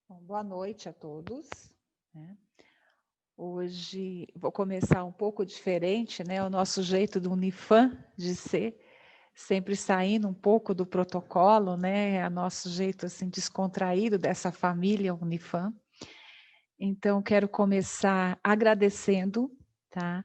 Bom, boa noite a todos, né? Hoje vou começar um pouco diferente, né? O nosso jeito do Unifam de ser, sempre saindo um pouco do protocolo, né? A nosso jeito assim descontraído dessa família Unifam. Então quero começar agradecendo, tá?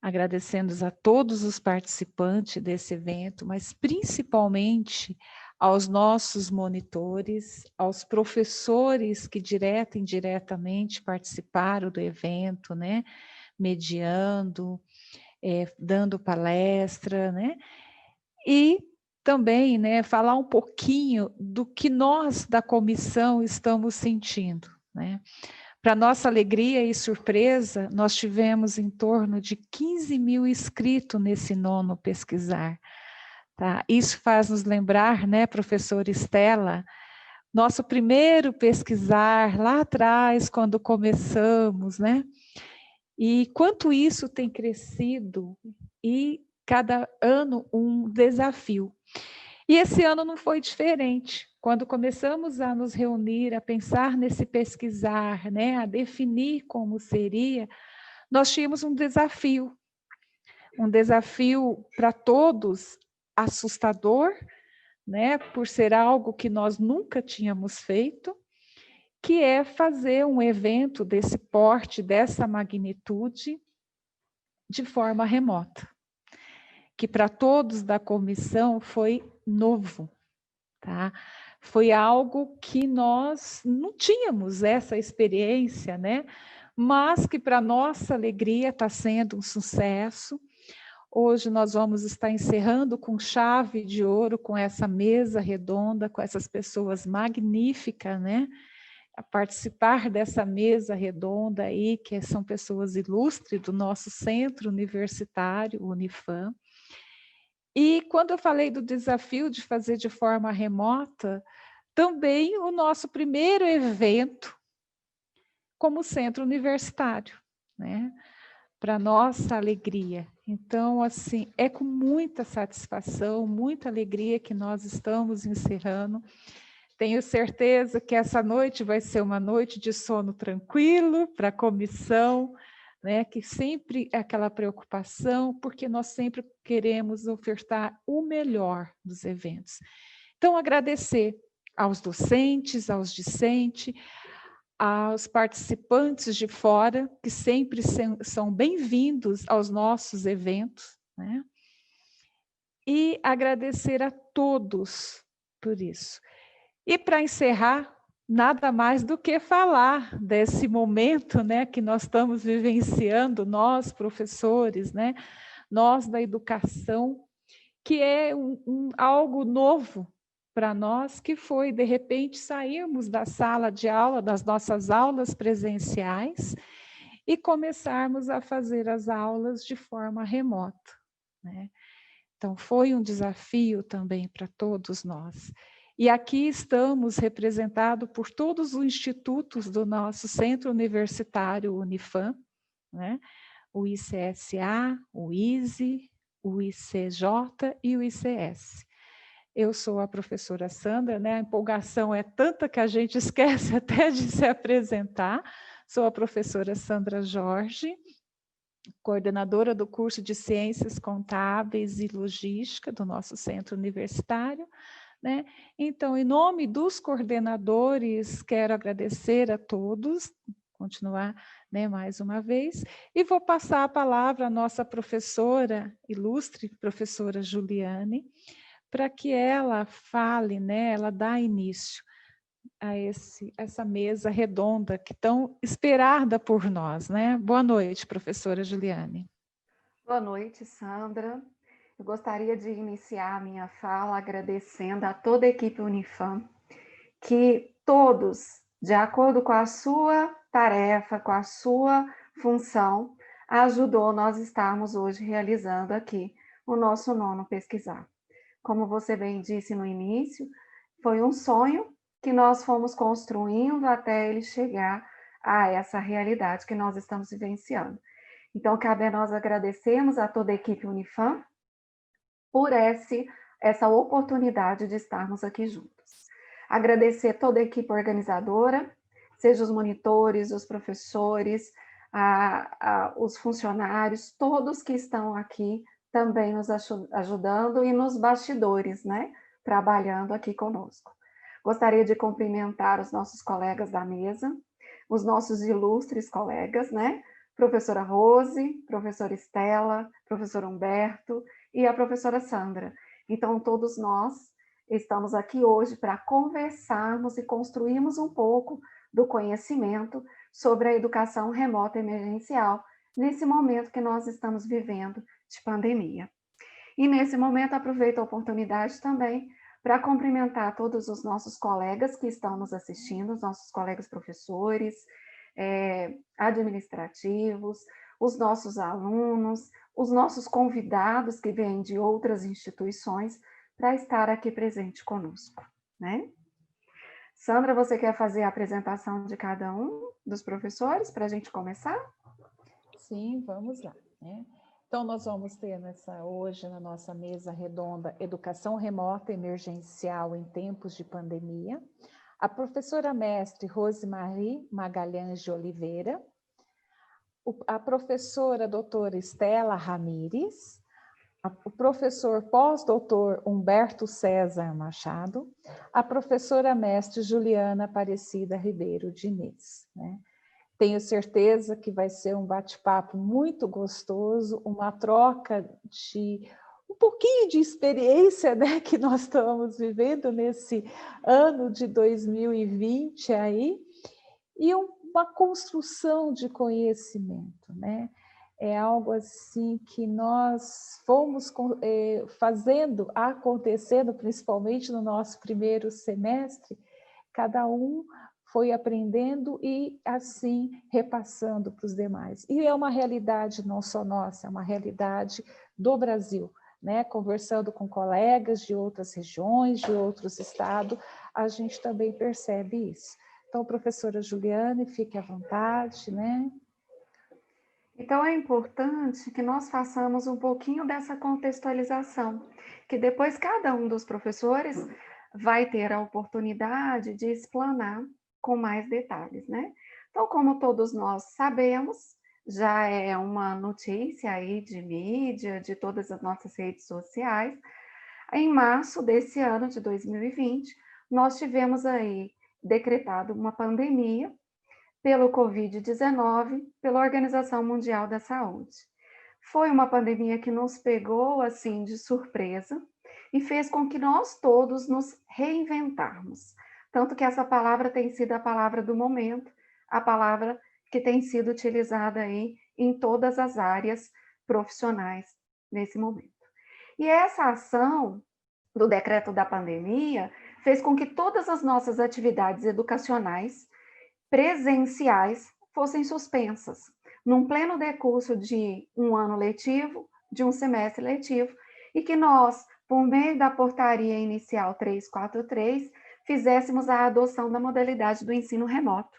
Agradecendo a todos os participantes desse evento, mas principalmente aos nossos monitores, aos professores que direta e indiretamente participaram do evento, né? Mediando, dando palestra, né? E também, né, falar um pouquinho do que nós da comissão estamos sentindo, né? Para nossa alegria e surpresa, nós tivemos em torno de 15 mil inscritos nesse nono pesquisar. Tá? Isso faz nos lembrar, né, professora Estela, nosso primeiro pesquisar lá atrás, quando começamos, né? E quanto isso tem crescido e cada ano um desafio. E esse ano não foi diferente. Quando começamos a nos reunir, a pensar nesse pesquisar, né, a definir como seria, nós tínhamos um desafio para todos assustador, né, por ser algo que nós nunca tínhamos feito, que é fazer um evento desse porte, dessa magnitude, de forma remota, que para todos da comissão foi novo. Tá? Foi algo que nós não tínhamos essa experiência, né? Mas que para nossa alegria está sendo um sucesso. Hoje nós vamos estar encerrando com chave de ouro, com essa mesa redonda, com essas pessoas magníficas, né? A participar dessa mesa redonda aí, que são pessoas ilustres do nosso centro universitário, Unifam. E quando eu falei do desafio de fazer de forma remota, também o nosso primeiro evento como centro universitário, né? Para nossa alegria. Então, assim, é com muita satisfação, muita alegria que nós estamos encerrando. Tenho certeza que essa noite vai ser uma noite de sono tranquilo para a comissão, né? Que sempre é aquela preocupação, porque nós sempre queremos ofertar o melhor dos eventos. Então, agradecer aos docentes, aos discentes, aos participantes de fora, que sempre são bem-vindos aos nossos eventos, né? E agradecer a todos por isso. E para encerrar, nada mais do que falar desse momento, né, que nós estamos vivenciando, nós professores, né, nós da educação, que é algo novo para nós, que foi, de repente, sairmos da sala de aula, das nossas aulas presenciais, e começarmos a fazer as aulas de forma remota, né? Então, foi um desafio também para todos nós. E aqui estamos representados por todos os institutos do nosso Centro Universitário Unifam, né? O ICSA, o ISE, o ICJ e o ICS. Eu sou a professora Sandra, né? A empolgação é tanta que a gente esquece até de se apresentar. Sou a professora Sandra Jorge, coordenadora do curso de Ciências Contábeis e Logística do nosso centro universitário, né? Então, em nome dos coordenadores, quero agradecer a todos, continuar, né, mais uma vez, e vou passar a palavra à nossa professora, ilustre professora Juliane, para que ela fale, né, ela dá início a essa mesa redonda que tão esperada por nós, né? Boa noite, professora Juliane. Boa noite, Sandra. Eu gostaria de iniciar a minha fala agradecendo a toda a equipe Unifam, que todos, de acordo com a sua tarefa, com a sua função, ajudou nós estarmos hoje realizando aqui o nosso nono pesquisar. Como você bem disse no início, foi um sonho que nós fomos construindo até ele chegar a essa realidade que nós estamos vivenciando. Então, cabe a nós agradecermos a toda a equipe Unifam por essa oportunidade de estarmos aqui juntos. Agradecer toda a equipe organizadora, seja os monitores, os professores, os funcionários, todos que estão aqui também nos ajudando e nos bastidores, né? Trabalhando aqui conosco. Gostaria de cumprimentar os nossos colegas da mesa, os nossos ilustres colegas, né? Professora Rose, professora Estela, professor Humberto e a professora Sandra. Então, todos nós estamos aqui hoje para conversarmos e construirmos um pouco do conhecimento sobre a educação remota emergencial, nesse momento que nós estamos vivendo de pandemia. E nesse momento, aproveito a oportunidade também para cumprimentar todos os nossos colegas que estão nos assistindo, os nossos colegas professores, administrativos, os nossos alunos, os nossos convidados que vêm de outras instituições para estar aqui presente conosco, né? Sandra, você quer fazer a apresentação de cada um dos professores para a gente começar? Sim, vamos lá, né? Então, nós vamos ter hoje na nossa mesa redonda Educação Remota Emergencial em Tempos de Pandemia, a professora mestre Rosemarie Magalhães de Oliveira, a professora doutora Estela Ramires, o professor pós-doutor Humberto César Machado, a professora mestre Juliana Aparecida Ribeiro Diniz, né? Tenho certeza que vai ser um bate-papo muito gostoso, uma troca de um pouquinho de experiência, né, que nós estamos vivendo nesse ano de 2020 aí, e uma construção de conhecimento, né? É algo assim que nós fomos fazendo, acontecendo, principalmente no nosso primeiro semestre, cada um foi aprendendo e assim repassando para os demais. E é uma realidade não só nossa, é uma realidade do Brasil, né? Conversando com colegas de outras regiões, de outros estados, a gente também percebe isso. Então, professora Juliane, fique à vontade, né? Então, é importante que nós façamos um pouquinho dessa contextualização, que depois cada um dos professores vai ter a oportunidade de explanar com mais detalhes, né? Então, como todos nós sabemos, já é uma notícia aí de mídia, de todas as nossas redes sociais, em março desse ano de 2020, nós tivemos aí decretado uma pandemia pelo Covid-19, pela Organização Mundial da Saúde. Foi uma pandemia que nos pegou assim de surpresa e fez com que nós todos nos reinventarmos. Tanto que essa palavra tem sido a palavra do momento, a palavra que tem sido utilizada aí em todas as áreas profissionais nesse momento. E essa ação do decreto da pandemia fez com que todas as nossas atividades educacionais presenciais fossem suspensas, num pleno decurso de um ano letivo, de um semestre letivo, e que nós, por meio da portaria inicial 343, fizéssemos a adoção da modalidade do ensino remoto.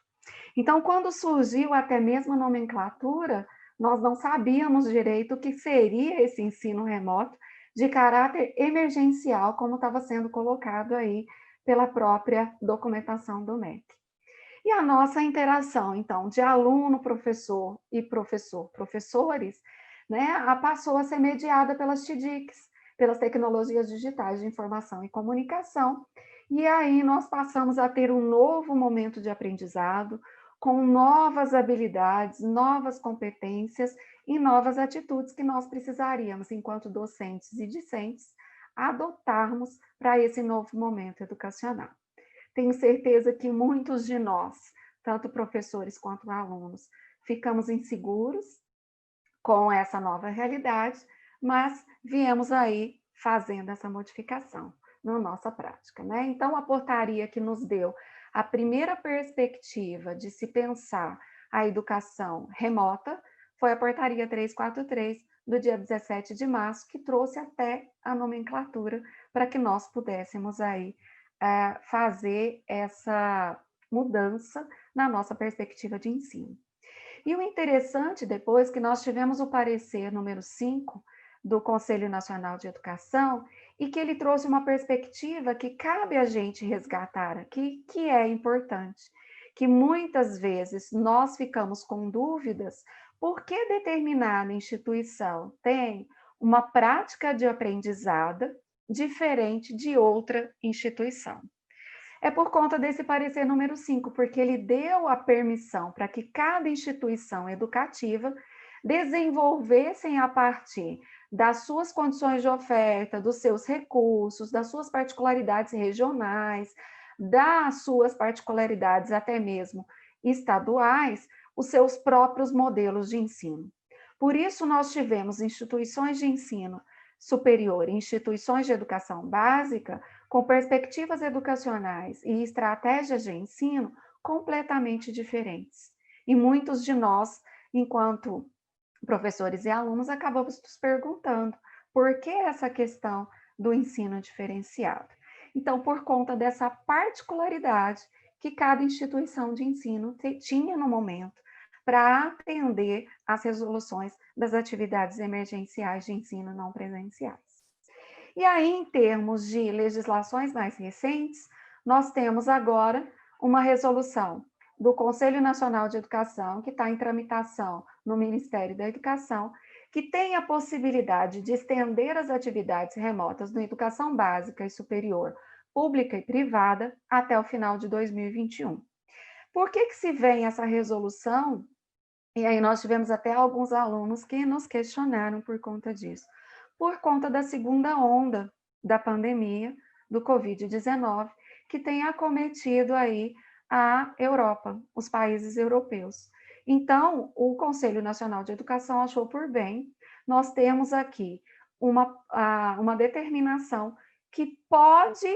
Então, quando surgiu até mesmo a nomenclatura, nós não sabíamos direito o que seria esse ensino remoto de caráter emergencial, como estava sendo colocado aí pela própria documentação do MEC. E a nossa interação, então, de aluno, professor e professores, né, passou a ser mediada pelas TDICs, pelas tecnologias digitais de informação e comunicação, e aí nós passamos a ter um novo momento de aprendizado, com novas habilidades, novas competências e novas atitudes que nós precisaríamos, enquanto docentes e discentes, adotarmos para esse novo momento educacional. Tenho certeza que muitos de nós, tanto professores quanto alunos, ficamos inseguros com essa nova realidade, mas viemos aí fazendo essa modificação na nossa prática, né? Então, a portaria que nos deu a primeira perspectiva de se pensar a educação remota foi a portaria 343 do dia 17 de março, que trouxe até a nomenclatura para que nós pudéssemos aí fazer essa mudança na nossa perspectiva de ensino. E o interessante depois que nós tivemos o parecer número 5 do Conselho Nacional de Educação e que ele trouxe uma perspectiva que cabe a gente resgatar aqui, que é importante, que muitas vezes nós ficamos com dúvidas por que determinada instituição tem uma prática de aprendizado diferente de outra instituição. É por conta desse parecer número 5, porque ele deu a permissão para que cada instituição educativa desenvolvessem a partir das suas condições de oferta, dos seus recursos, das suas particularidades regionais, das suas particularidades até mesmo estaduais, os seus próprios modelos de ensino. Por isso, nós tivemos instituições de ensino superior e instituições de educação básica com perspectivas educacionais e estratégias de ensino completamente diferentes. E muitos de nós, enquanto professores e alunos, acabamos nos perguntando por que essa questão do ensino diferenciado. Então, por conta dessa particularidade que cada instituição de ensino tinha no momento para atender às resoluções das atividades emergenciais de ensino não presenciais. E aí, em termos de legislações mais recentes, nós temos agora uma resolução do Conselho Nacional de Educação, que está em tramitação no Ministério da Educação, que tem a possibilidade de estender as atividades remotas na educação básica e superior, pública e privada, até o final de 2021. Por que se vem essa resolução? E aí nós tivemos até alguns alunos que nos questionaram por conta disso. Por conta da segunda onda da pandemia do Covid-19, que tem acometido aí a Europa, os países europeus. Então, o Conselho Nacional de Educação achou por bem nós temos aqui uma determinação que pode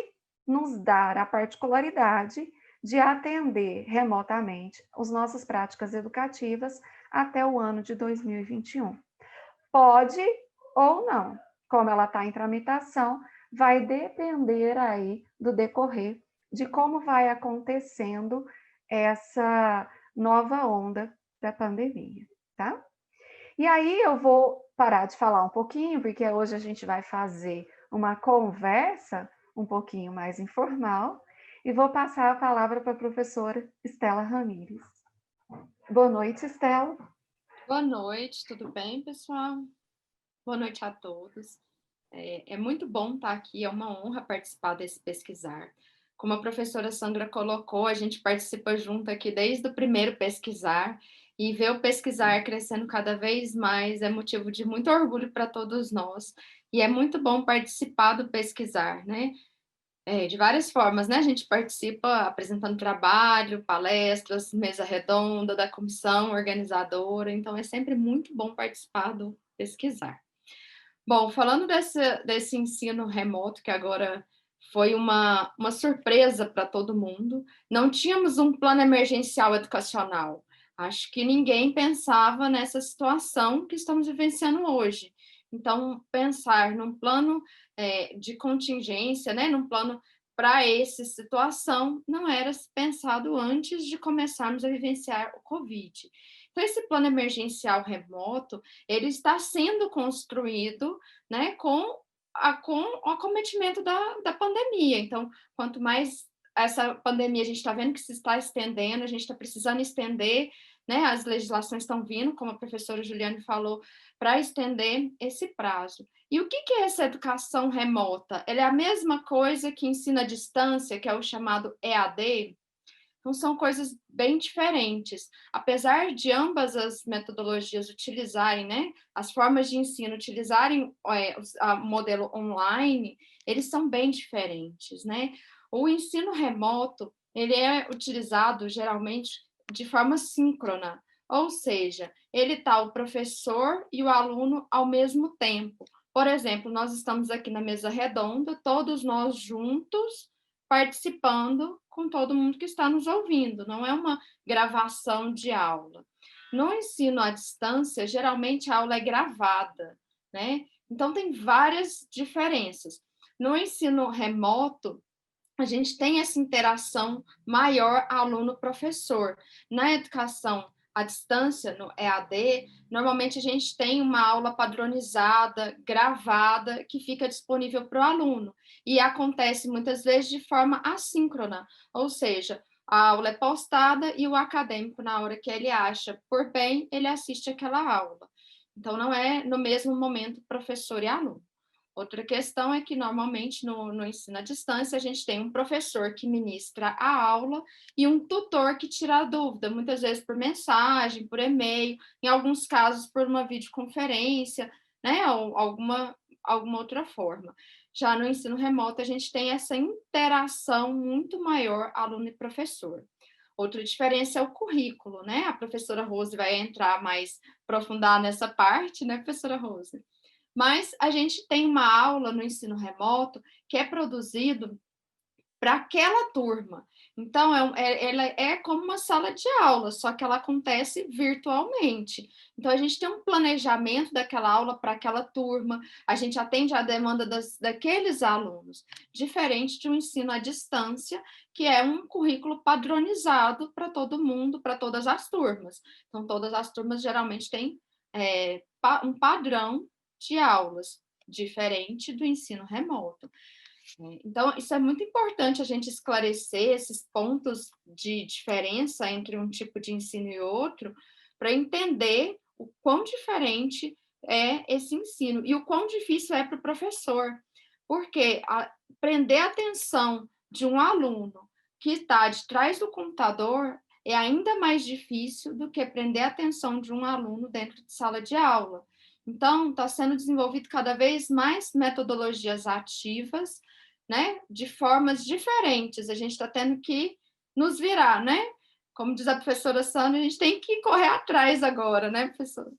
nos dar a particularidade de atender remotamente as nossas práticas educativas até o ano de 2021. Pode ou não, como ela está em tramitação, vai depender aí do decorrer de como vai acontecendo essa nova onda da pandemia, tá? E aí eu vou parar de falar um pouquinho, porque hoje a gente vai fazer uma conversa um pouquinho mais informal, e vou passar a palavra para a professora Estela Ramires. Boa noite, Estela. Boa noite, tudo bem, pessoal? Boa noite a todos. É muito bom estar aqui, é uma honra participar desse pesquisar. Como a professora Sandra colocou, a gente participa junto aqui desde o primeiro pesquisar, e ver o pesquisar crescendo cada vez mais é motivo de muito orgulho para todos nós, e é muito bom participar do pesquisar, né? De várias formas, né? A gente participa apresentando trabalho, palestras, mesa redonda da comissão organizadora, então é sempre muito bom participar do pesquisar. Bom, falando desse ensino remoto, que agora foi uma surpresa para todo mundo, não tínhamos um plano emergencial educacional. Acho que ninguém pensava nessa situação que estamos vivenciando hoje. Então, pensar num plano de contingência, né, num plano para essa situação, não era pensado antes de começarmos a vivenciar o Covid. Então, esse plano emergencial remoto, ele está sendo construído, né, com o acometimento da pandemia. Então, quanto mais essa pandemia a gente está vendo que se está estendendo, a gente está precisando estender, né, as legislações estão vindo, como a professora Juliane falou, para estender esse prazo. E o que é essa educação remota? Ela é a mesma coisa que ensino à distância, que é o chamado EAD. Então, são coisas bem diferentes. Apesar de ambas as metodologias utilizarem, né, as formas de ensino utilizarem o modelo online, eles são bem diferentes, né? O ensino remoto, ele é utilizado geralmente de forma síncrona, ou seja, ele está o professor e o aluno ao mesmo tempo. Por exemplo, nós estamos aqui na mesa redonda, todos nós juntos, participando com todo mundo que está nos ouvindo, não é uma gravação de aula. No ensino à distância, geralmente a aula é gravada, né? Então, tem várias diferenças. No ensino remoto, a gente tem essa interação maior aluno-professor. Na educação à distância, no EAD, normalmente a gente tem uma aula padronizada, gravada, que fica disponível para o aluno. E acontece muitas vezes de forma assíncrona, ou seja, a aula é postada e o acadêmico, na hora que ele acha por bem, ele assiste aquela aula. Então, não é no mesmo momento professor e aluno. Outra questão é que, normalmente, no ensino à distância, a gente tem um professor que ministra a aula e um tutor que tira a dúvida, muitas vezes por mensagem, por e-mail, em alguns casos por uma videoconferência, né, ou alguma outra forma. Já no ensino remoto, a gente tem essa interação muito maior aluno e professor. Outra diferença é o currículo, né? A professora Rose vai entrar mais, aprofundar nessa parte, né, professora Rose? Mas a gente tem uma aula no ensino remoto que é produzido para aquela turma. Então, ela é como uma sala de aula, só que ela acontece virtualmente. Então, a gente tem um planejamento daquela aula para aquela turma, a gente atende a demanda daqueles alunos, diferente de um ensino à distância, que é um currículo padronizado para todo mundo, para todas as turmas. Então, todas as turmas geralmente têm um padrão de aulas, diferente do ensino remoto. Então, isso é muito importante a gente esclarecer esses pontos de diferença entre um tipo de ensino e outro, para entender o quão diferente é esse ensino e o quão difícil é para o professor. Porque prender a atenção de um aluno que está de trás do computador é ainda mais difícil do que prender a atenção de um aluno dentro de sala de aula. Então, está sendo desenvolvido cada vez mais metodologias ativas, né, de formas diferentes. A gente está tendo que nos virar, né? Como diz a professora Sandra, a gente tem que correr atrás agora, né, professora?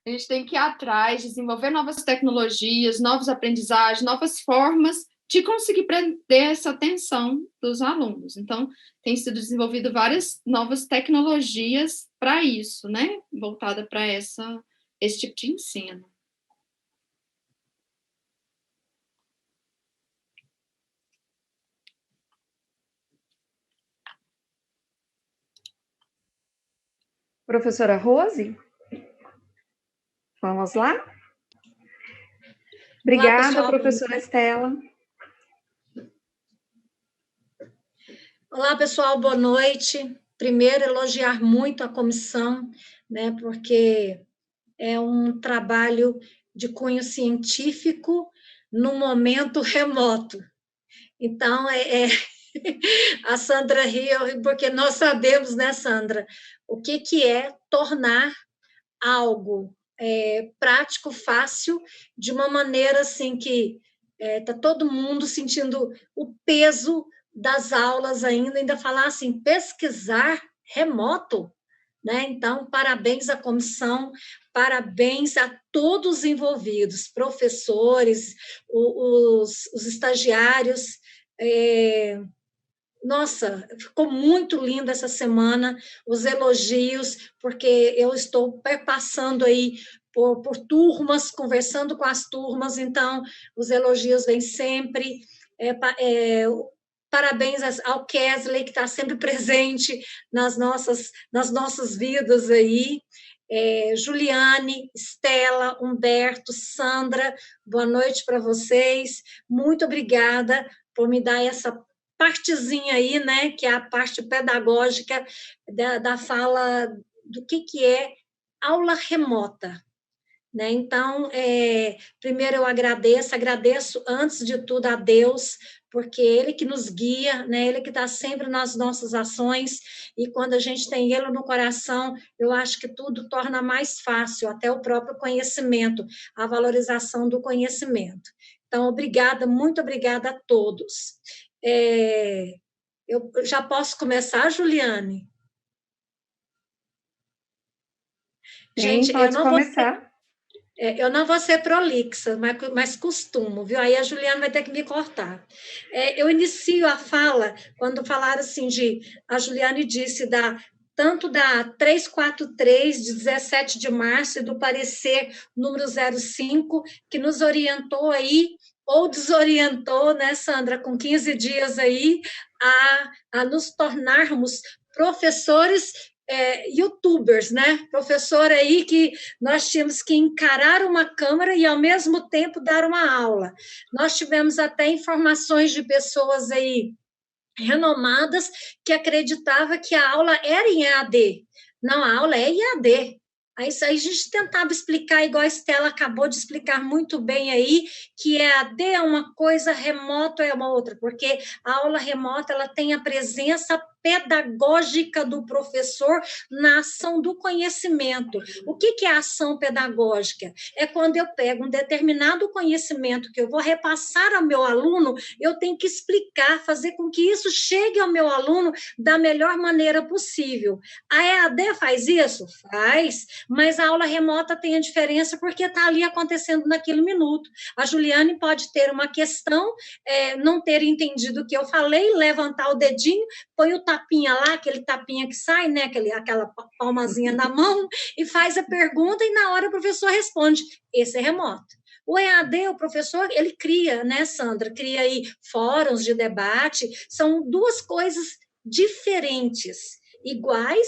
A gente tem que ir atrás, desenvolver novas tecnologias, novos aprendizagens, novas formas de conseguir prender essa atenção dos alunos. Então, tem sido desenvolvido várias novas tecnologias para isso, né? Voltada para esse tipo de ensino. Professora Rose? Vamos lá? Obrigada, olá, professora Estela. Olá, pessoal, boa noite. Primeiro, elogiar muito a comissão, né, porque é um trabalho de cunho científico no momento remoto. Então, a Sandra riu, porque nós sabemos, né, Sandra, o que é tornar algo prático, fácil, de uma maneira assim que está todo mundo sentindo o peso das aulas ainda falar assim, pesquisar remoto, né? Então, parabéns à comissão, parabéns a todos os envolvidos, professores, os estagiários. Nossa, ficou muito linda essa semana, os elogios, porque eu estou perpassando aí por turmas, conversando com as turmas, então os elogios vêm sempre. Parabéns ao Kesley, que está sempre presente nas nossas vidas aí. Juliane, Estela, Humberto, Sandra, boa noite para vocês. Muito obrigada por me dar essa partezinha aí, né, que é a parte pedagógica da fala do que é aula remota. Né? Então, primeiro eu agradeço antes de tudo a Deus, porque Ele que nos guia, né? Ele que está sempre nas nossas ações, e quando a gente tem Ele no coração, eu acho que tudo torna mais fácil, até o próprio conhecimento, a valorização do conhecimento. Então, obrigada, muito obrigada a todos. Eu já posso começar, Juliane? Gente, pode começar. Eu não vou ser prolixa, mas costumo, viu? Aí a Juliana vai ter que me cortar. Eu inicio a fala quando falaram assim a Juliane disse tanto da 343, de 17 de março, e do parecer número 05, que nos orientou aí, ou desorientou, né, Sandra, com 15 dias aí, a nos tornarmos professores youtubers, né? Professor aí que nós tínhamos que encarar uma câmera e, ao mesmo tempo, dar uma aula. Nós tivemos até informações de pessoas aí renomadas que acreditava que a aula era em EAD. Não, a aula é IAD. Aí a gente tentava explicar, igual a Estela acabou de explicar muito bem aí, que EAD é uma coisa, remoto é uma outra, porque a aula remota ela tem a presença pedagógica do professor na ação do conhecimento. O que é a ação pedagógica? É quando eu pego um determinado conhecimento que eu vou repassar ao meu aluno, eu tenho que explicar, fazer com que isso chegue ao meu aluno da melhor maneira possível. A EAD faz isso? Faz, mas a aula remota tem a diferença porque está ali acontecendo naquele minuto. A Juliane pode ter uma questão, não ter entendido o que eu falei, levantar o dedinho, põe o tapinha lá, aquele tapinha que sai, né, aquela palmazinha na mão, e faz a pergunta, e na hora o professor responde. Esse é remoto. O EAD, o professor, ele cria, né, Sandra? Cria aí fóruns de debate, são duas coisas diferentes, iguais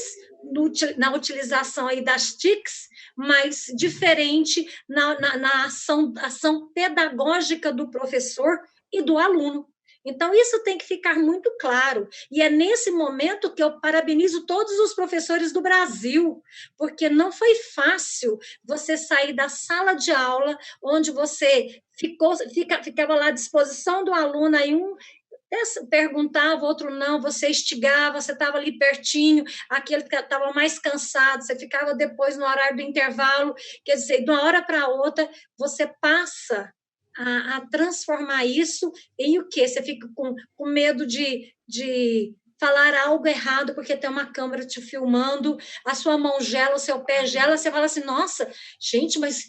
na utilização aí das TICs, mas diferente na ação pedagógica do professor e do aluno. Então, isso tem que ficar muito claro. E é nesse momento que eu parabenizo todos os professores do Brasil, porque não foi fácil você sair da sala de aula, onde você ficava lá à disposição do aluno, aí um perguntava, outro não, você instigava, você estava ali pertinho, aquele que estava mais cansado, você ficava depois no horário do intervalo, quer dizer, de uma hora para outra, você passa a transformar isso em o quê? Você fica com medo de falar algo errado porque tem uma câmera te filmando, a sua mão gela, o seu pé gela, você fala assim, nossa, gente, mas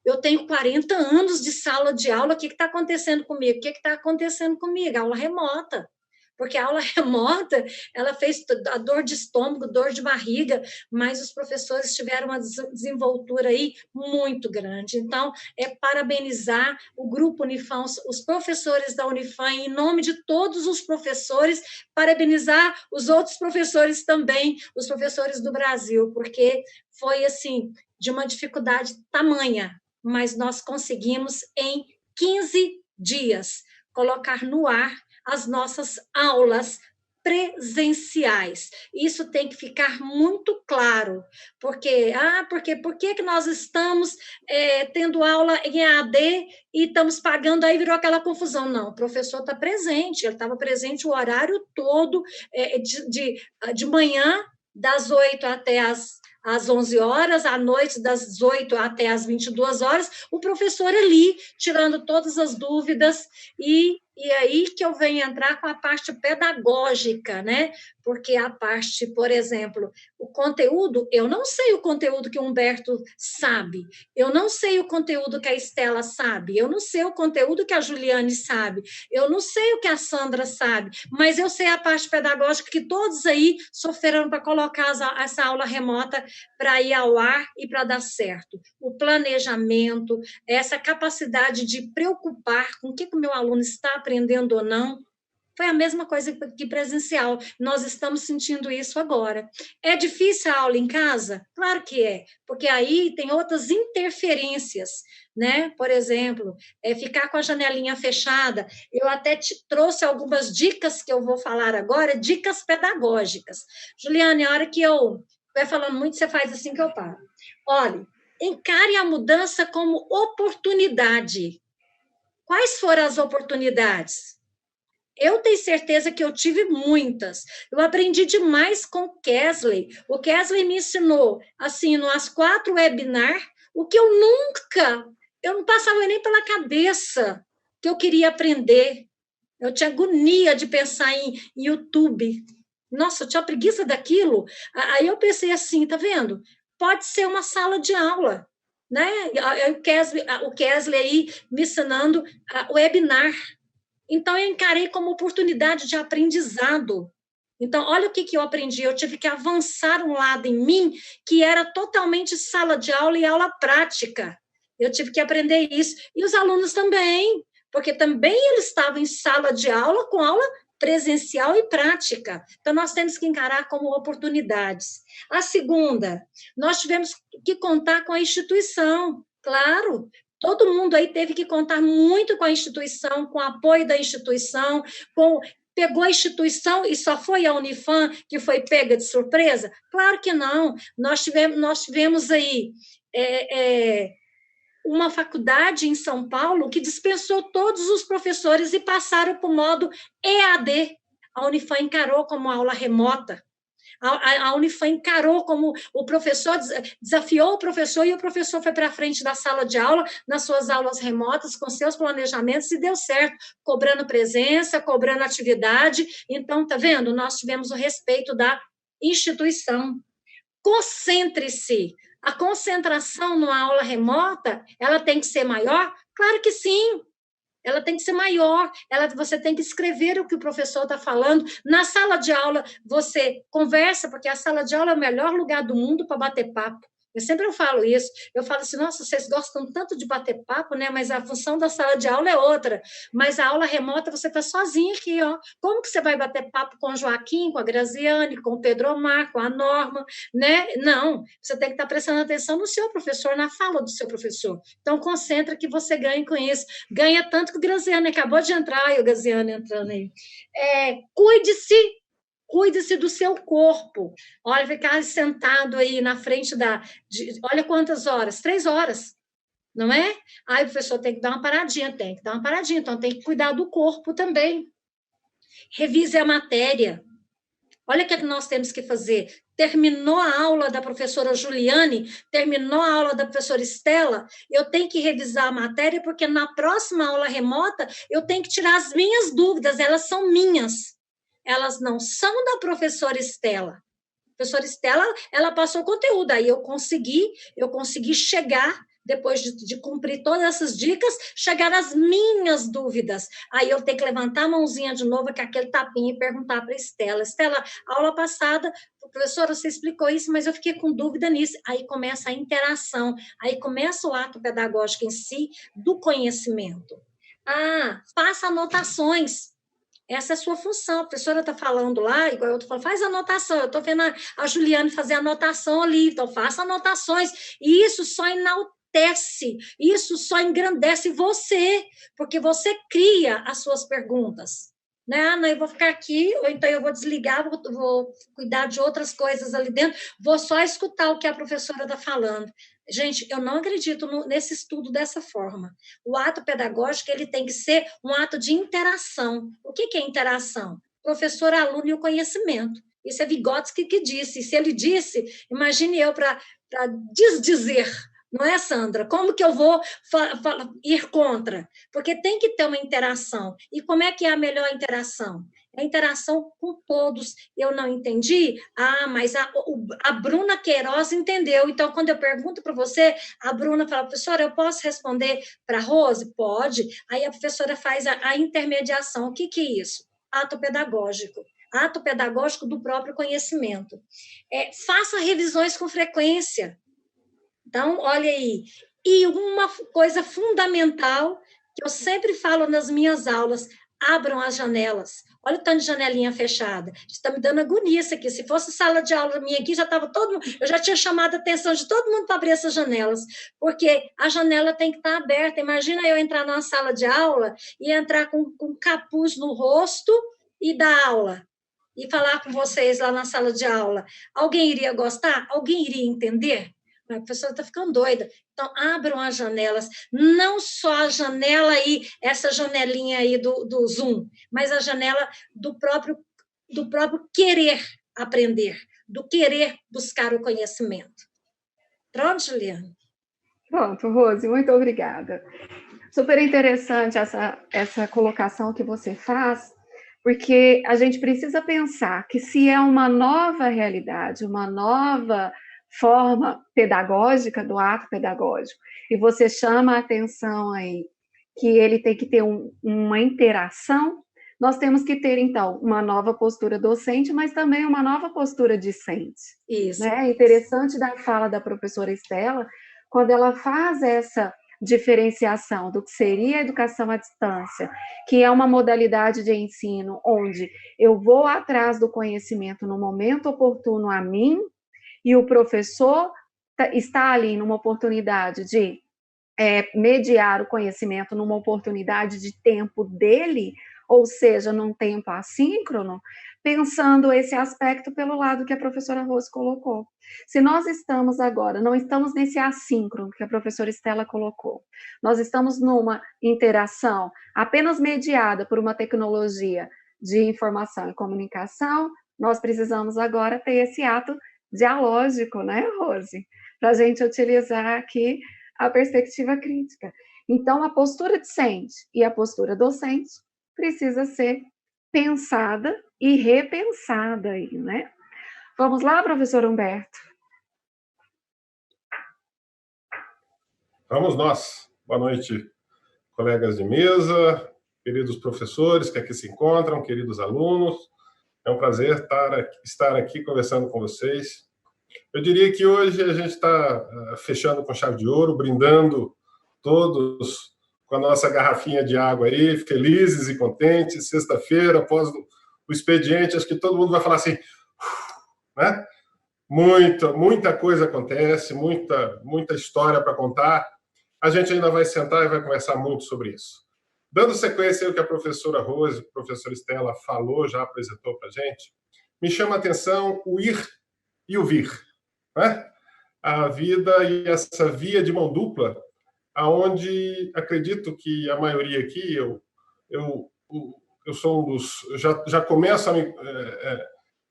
eu tenho 40 anos de sala de aula, o que está acontecendo comigo? O que está acontecendo comigo? Aula remota. Porque a aula remota, ela fez a dor de estômago, dor de barriga, mas os professores tiveram uma desenvoltura aí muito grande. Então, parabenizar o Grupo Unifam, os professores da Unifam, em nome de todos os professores, parabenizar os outros professores também, os professores do Brasil, porque foi, assim, de uma dificuldade tamanha, mas nós conseguimos, em 15 dias, colocar no ar as nossas aulas presenciais. Isso tem que ficar muito claro, porque por que nós estamos tendo aula em EAD e estamos pagando, aí virou aquela confusão. Não, o professor está presente, ele estava presente o horário todo, de manhã, das 8 até às 11 horas, à noite, das 18 até às 22 horas, o professor ali, tirando todas as dúvidas, e aí que eu venho entrar com a parte pedagógica, né? Porque a parte, por exemplo, o conteúdo, eu não sei o conteúdo que o Humberto sabe, eu não sei o conteúdo que a Estela sabe, eu não sei o conteúdo que a Juliane sabe, eu não sei o que a Sandra sabe, mas eu sei a parte pedagógica que todos aí sofreram para colocar essa aula remota para ir ao ar e para dar certo. O planejamento, essa capacidade de preocupar com o que o meu aluno está aprendendo ou não, foi a mesma coisa que presencial. Nós estamos sentindo isso agora. É difícil a aula em casa? Claro que é, porque aí tem outras interferências, né? Por exemplo, ficar com a janelinha fechada. Eu até te trouxe algumas dicas que eu vou falar agora, dicas pedagógicas. Juliane, a hora que eu vai falando muito, você faz assim que eu paro. Olha, encare a mudança como oportunidade. Quais foram as oportunidades? Eu tenho certeza que eu tive muitas. Eu aprendi demais com o Kesley. O Kesley me ensinou, assim, nas 4 webinars, o que eu não passava nem pela cabeça que eu queria aprender. Eu tinha agonia de pensar em YouTube. Nossa, eu tinha preguiça daquilo. Aí eu pensei assim, tá vendo? Pode ser uma sala de aula, né? O Kesley aí me ensinando o webinar. Então, eu encarei como oportunidade de aprendizado. Então, olha o que eu aprendi. Eu tive que avançar um lado em mim que era totalmente sala de aula e aula prática. Eu tive que aprender isso. E os alunos também, porque também eles estavam em sala de aula com aula presencial e prática. Então, nós temos que encarar como oportunidades. A segunda, nós tivemos que contar com a instituição, claro. Todo mundo aí teve que contar muito com a instituição, com o apoio da instituição, com pegou a instituição e só foi a Unifam que foi pega de surpresa? Claro que não. Nós tivemos aí uma faculdade em São Paulo que dispensou todos os professores e passaram para o modo EAD. A Unifam encarou como aula remota. A Unifam encarou como o professor, desafiou o professor e o professor foi para a frente da sala de aula, nas suas aulas remotas, com seus planejamentos, e deu certo, cobrando presença, cobrando atividade. Então, tá vendo? Nós tivemos o respeito da instituição. Concentre-se. A concentração numa aula remota, ela tem que ser maior? Claro que sim. Ela tem que ser maior, você tem que escrever o que o professor está falando. Na sala de aula, você conversa, porque a sala de aula é o melhor lugar do mundo para bater papo. Eu sempre falo isso. Eu falo assim, nossa, vocês gostam tanto de bater papo, né? Mas a função da sala de aula é outra. Mas a aula remota, você está sozinho aqui, ó. Como que você vai bater papo com o Joaquim, com a Graziane, com o Pedro Omar, com a Norma, né? Não, você tem que estar prestando atenção no seu professor, na fala do seu professor. Então, concentra que você ganhe com isso. Ganha tanto que o Graziane acabou de entrar, e o Graziane entrando aí. Cuide-se do seu corpo. Olha, ficar sentado aí na frente olha quantas horas? 3 horas, não é? Aí o professor tem que dar uma paradinha, então tem que cuidar do corpo também. Revise a matéria. Olha o que nós temos que fazer. Terminou a aula da professora Juliane, terminou a aula da professora Estela, eu tenho que revisar a matéria, porque na próxima aula remota eu tenho que tirar as minhas dúvidas, elas são minhas. Elas não são da professora Estela. A professora Estela, ela passou conteúdo, aí eu consegui chegar, depois de cumprir todas essas dicas, chegar às minhas dúvidas. Aí eu tenho que levantar a mãozinha de novo, com aquele tapinha, e perguntar para a Estela. Estela, aula passada, professora, você explicou isso, mas eu fiquei com dúvida nisso. Aí começa a interação, aí começa o ato pedagógico em si, do conhecimento. Faça anotações. Essa é a sua função. A professora está falando lá, igual eu estou falando, faz anotação. Eu estou vendo a Juliane fazer anotação ali, então faça anotações. E isso só enaltece, isso só engrandece você, porque você cria as suas perguntas. Né? Não, eu vou ficar aqui, ou então eu vou desligar, vou cuidar de outras coisas ali dentro, vou só escutar o que a professora está falando. Gente, eu não acredito nesse estudo dessa forma. O ato pedagógico, ele tem que ser um ato de interação. O que é interação? Professor, aluno e o conhecimento. Isso é Vygotsky que disse. Se ele disse, imagine eu para desdizer, não é, Sandra? Como que eu vou ir contra? Porque tem que ter uma interação. E como é que é a melhor interação? É a interação com todos. Eu não entendi? Mas a Bruna Queiroz entendeu. Então, quando eu pergunto para você, a Bruna fala, professora, eu posso responder para a Rose? Pode. Aí a professora faz a intermediação. O que é isso? Ato pedagógico. Ato pedagógico do próprio conhecimento. Faça revisões com frequência. Então, olha aí. E uma coisa fundamental que eu sempre falo nas minhas aulas, abram as janelas. Olha o tanto de janelinha fechada. Está me dando agonia isso aqui. Se fosse sala de aula minha aqui, eu já tinha chamado a atenção de todo mundo para abrir essas janelas, porque a janela tem que estar aberta. Imagina eu entrar numa sala de aula e entrar com capuz no rosto e dar aula, e falar com vocês lá na sala de aula. Alguém iria gostar? Alguém iria entender? A professora está ficando doida. Então, abram as janelas. Não só a janela aí, essa janelinha aí do Zoom, mas a janela do próprio querer aprender, do querer buscar o conhecimento. Pronto, Juliana? Pronto, Rose, muito obrigada. Super interessante essa colocação que você faz, porque a gente precisa pensar que se é uma nova realidade, uma nova forma pedagógica do ato pedagógico, e você chama a atenção aí que ele tem que ter uma interação, nós temos que ter, então, uma nova postura docente, mas também uma nova postura discente. Isso. Né? É interessante da fala da professora Estela, quando ela faz essa diferenciação do que seria a educação à distância, que é uma modalidade de ensino onde eu vou atrás do conhecimento no momento oportuno a mim, e o professor está ali numa oportunidade de mediar o conhecimento, numa oportunidade de tempo dele, ou seja, num tempo assíncrono, pensando esse aspecto pelo lado que a professora Rose colocou. Se nós estamos agora, não estamos nesse assíncrono que a professora Estela colocou, nós estamos numa interação apenas mediada por uma tecnologia de informação e comunicação, nós precisamos agora ter esse ato dialógico, né, Rose? Para a gente utilizar aqui a perspectiva crítica. Então, a postura discente e a postura docente precisa ser pensada e repensada aí, né? Vamos lá, professor Humberto? Vamos nós. Boa noite, colegas de mesa, queridos professores que aqui se encontram, queridos alunos. É um prazer estar aqui conversando com vocês. Eu diria que hoje a gente está fechando com chave de ouro, brindando todos com a nossa garrafinha de água aí, felizes e contentes. Sexta-feira, após o expediente, acho que todo mundo vai falar assim, né? Muita coisa acontece, muita história para contar. A gente ainda vai sentar e vai conversar muito sobre isso. Dando sequência ao que a professora Rose, a professora Estela falou, já apresentou para a gente, me chama a atenção o ir e o vir, né? A vida e essa via de mão dupla, aonde acredito que a maioria aqui, eu sou um dos... Já começo a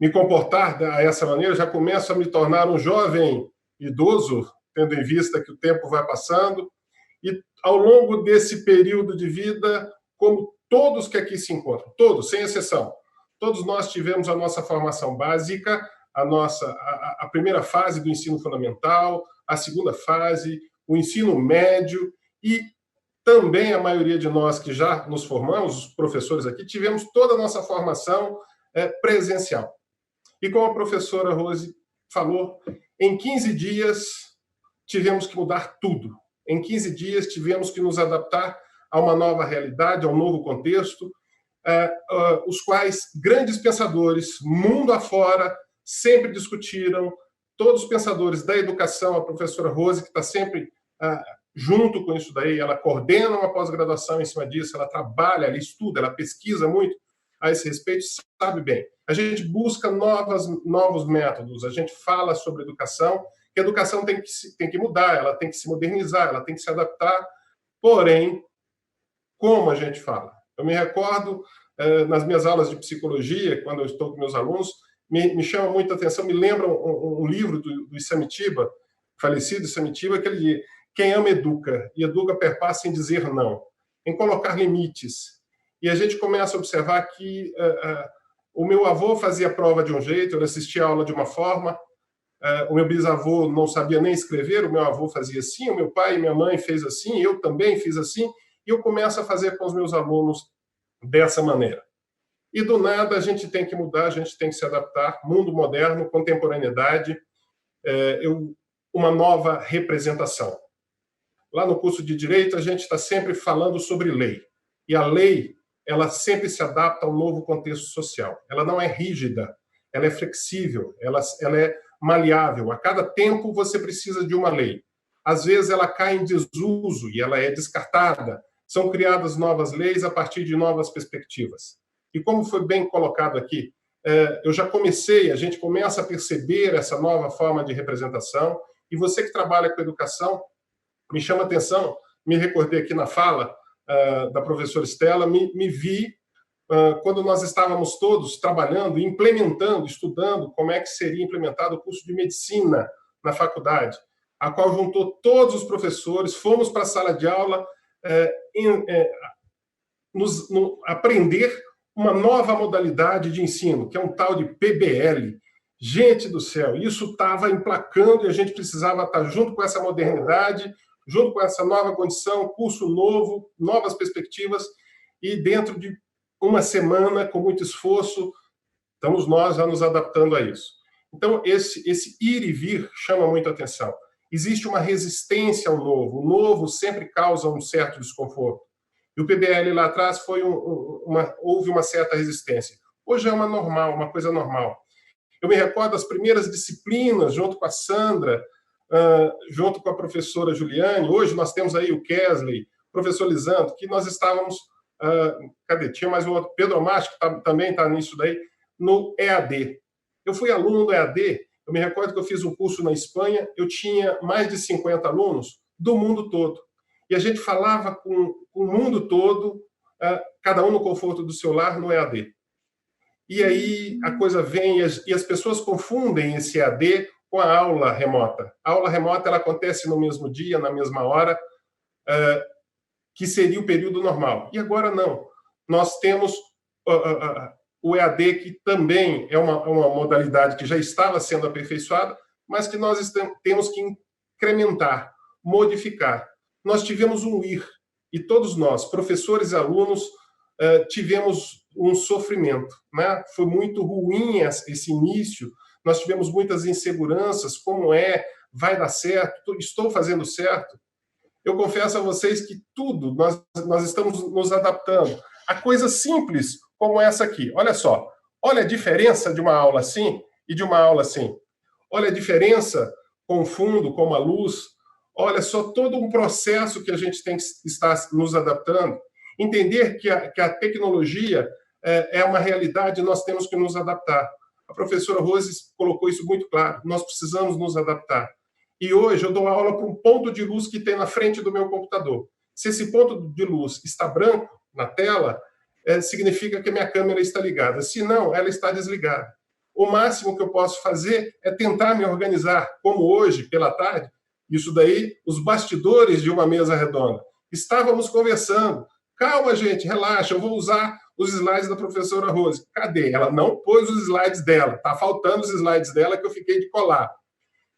me comportar dessa maneira, já começo a me tornar um jovem idoso, tendo em vista que o tempo vai passando, e ao longo desse período de vida, como todos que aqui se encontram, todos, sem exceção, todos nós tivemos a nossa formação básica, a primeira fase do ensino fundamental, a segunda fase, o ensino médio, e também a maioria de nós que já nos formamos, os professores aqui, tivemos toda a nossa formação presencial. E como a professora Rose falou, em 15 dias tivemos que mudar tudo. Em 15 dias tivemos que nos adaptar a uma nova realidade, a um novo contexto, os quais grandes pensadores, mundo afora, sempre discutiram, todos os pensadores da educação, a professora Rose, que está sempre junto com isso daí, ela coordena uma pós-graduação em cima disso, ela trabalha, ela estuda, ela pesquisa muito a esse respeito, sabe bem. A gente busca novos métodos, a gente fala sobre educação, que a educação tem que mudar, ela tem que se modernizar, ela tem que se adaptar, porém, como a gente fala? Eu me recordo, nas minhas aulas de psicologia, quando eu estou com meus alunos, me chama muita atenção, me lembra um livro do Isamitiba, falecido Isamitiba, que ele diz, quem ama educa, e educa perpassa em dizer não, em colocar limites. E a gente começa a observar que o meu avô fazia prova de um jeito, eu assistia a aula de uma forma, o meu bisavô não sabia nem escrever, o meu avô fazia assim, o meu pai e minha mãe fez assim, eu também fiz assim, e eu começo a fazer com os meus alunos dessa maneira. E do nada a gente tem que mudar, a gente tem que se adaptar, mundo moderno, contemporaneidade, uma nova representação. Lá no curso de Direito a gente está sempre falando sobre lei, e a lei ela sempre se adapta ao novo contexto social. Ela não é rígida, ela é flexível, ela é maleável. A cada tempo você precisa de uma lei. Às vezes ela cai em desuso e ela é descartada. São criadas novas leis a partir de novas perspectivas. E como foi bem colocado aqui, a gente começa a perceber essa nova forma de representação, e você que trabalha com educação, me chama a atenção, me recordei aqui na fala da professora Estela, me vi quando nós estávamos todos trabalhando, implementando, estudando como é que seria implementado o curso de medicina na faculdade, a qual juntou todos os professores, fomos para a sala de aula aprender uma nova modalidade de ensino, que é um tal de PBL. Gente do céu, isso estava emplacando e a gente precisava estar junto com essa modernidade, junto com essa nova condição, curso novo, novas perspectivas, e dentro de uma semana, com muito esforço, estamos nós já nos adaptando a isso. Então, esse ir e vir chama muito a atenção. Existe uma resistência ao novo. O novo sempre causa um certo desconforto. E o PBL lá atrás houve uma certa resistência. Hoje é uma coisa normal. Eu me recordo das primeiras disciplinas, junto com a Sandra, junto com a professora Juliane. Hoje nós temos aí o Kesley, o professor Lisandro, que nós estávamos cadê? Tinha mais um outro, Pedro Márcio, que também está nisso daí, no EAD. Eu fui aluno do EAD, eu me recordo que eu fiz um curso na Espanha, eu tinha mais de 50 alunos do mundo todo. E a gente falava com o mundo todo, cada um no conforto do seu lar, no EAD. E aí a coisa vem e as pessoas confundem esse EAD com a aula remota. A aula remota ela acontece no mesmo dia, na mesma hora, que seria o período normal. E agora não. Nós temos o EAD, que também é uma modalidade que já estava sendo aperfeiçoada, mas que nós temos que incrementar, modificar. Nós tivemos um ir, e todos nós, professores e alunos, tivemos um sofrimento, né? Foi muito ruim esse início, nós tivemos muitas inseguranças, como vai dar certo, estou fazendo certo? Eu confesso a vocês que tudo, nós estamos nos adaptando a coisas simples como essa aqui. Olha só, olha a diferença de uma aula assim e de uma aula assim. Olha a diferença com o fundo, com a luz. Olha só todo um processo que a gente tem que estar nos adaptando. Entender que a tecnologia é uma realidade, nós temos que nos adaptar. A professora Rose colocou isso muito claro. Nós precisamos nos adaptar. E hoje eu dou aula para um ponto de luz que tem na frente do meu computador. Se esse ponto de luz está branco na tela, significa que a minha câmera está ligada. Se não, ela está desligada. O máximo que eu posso fazer é tentar me organizar, como hoje, pela tarde, isso daí, os bastidores de uma mesa redonda. Estávamos conversando. Calma, gente, relaxa, eu vou usar os slides da professora Rose. Cadê? Ela não pôs os slides dela. Está faltando os slides dela que eu fiquei de colar.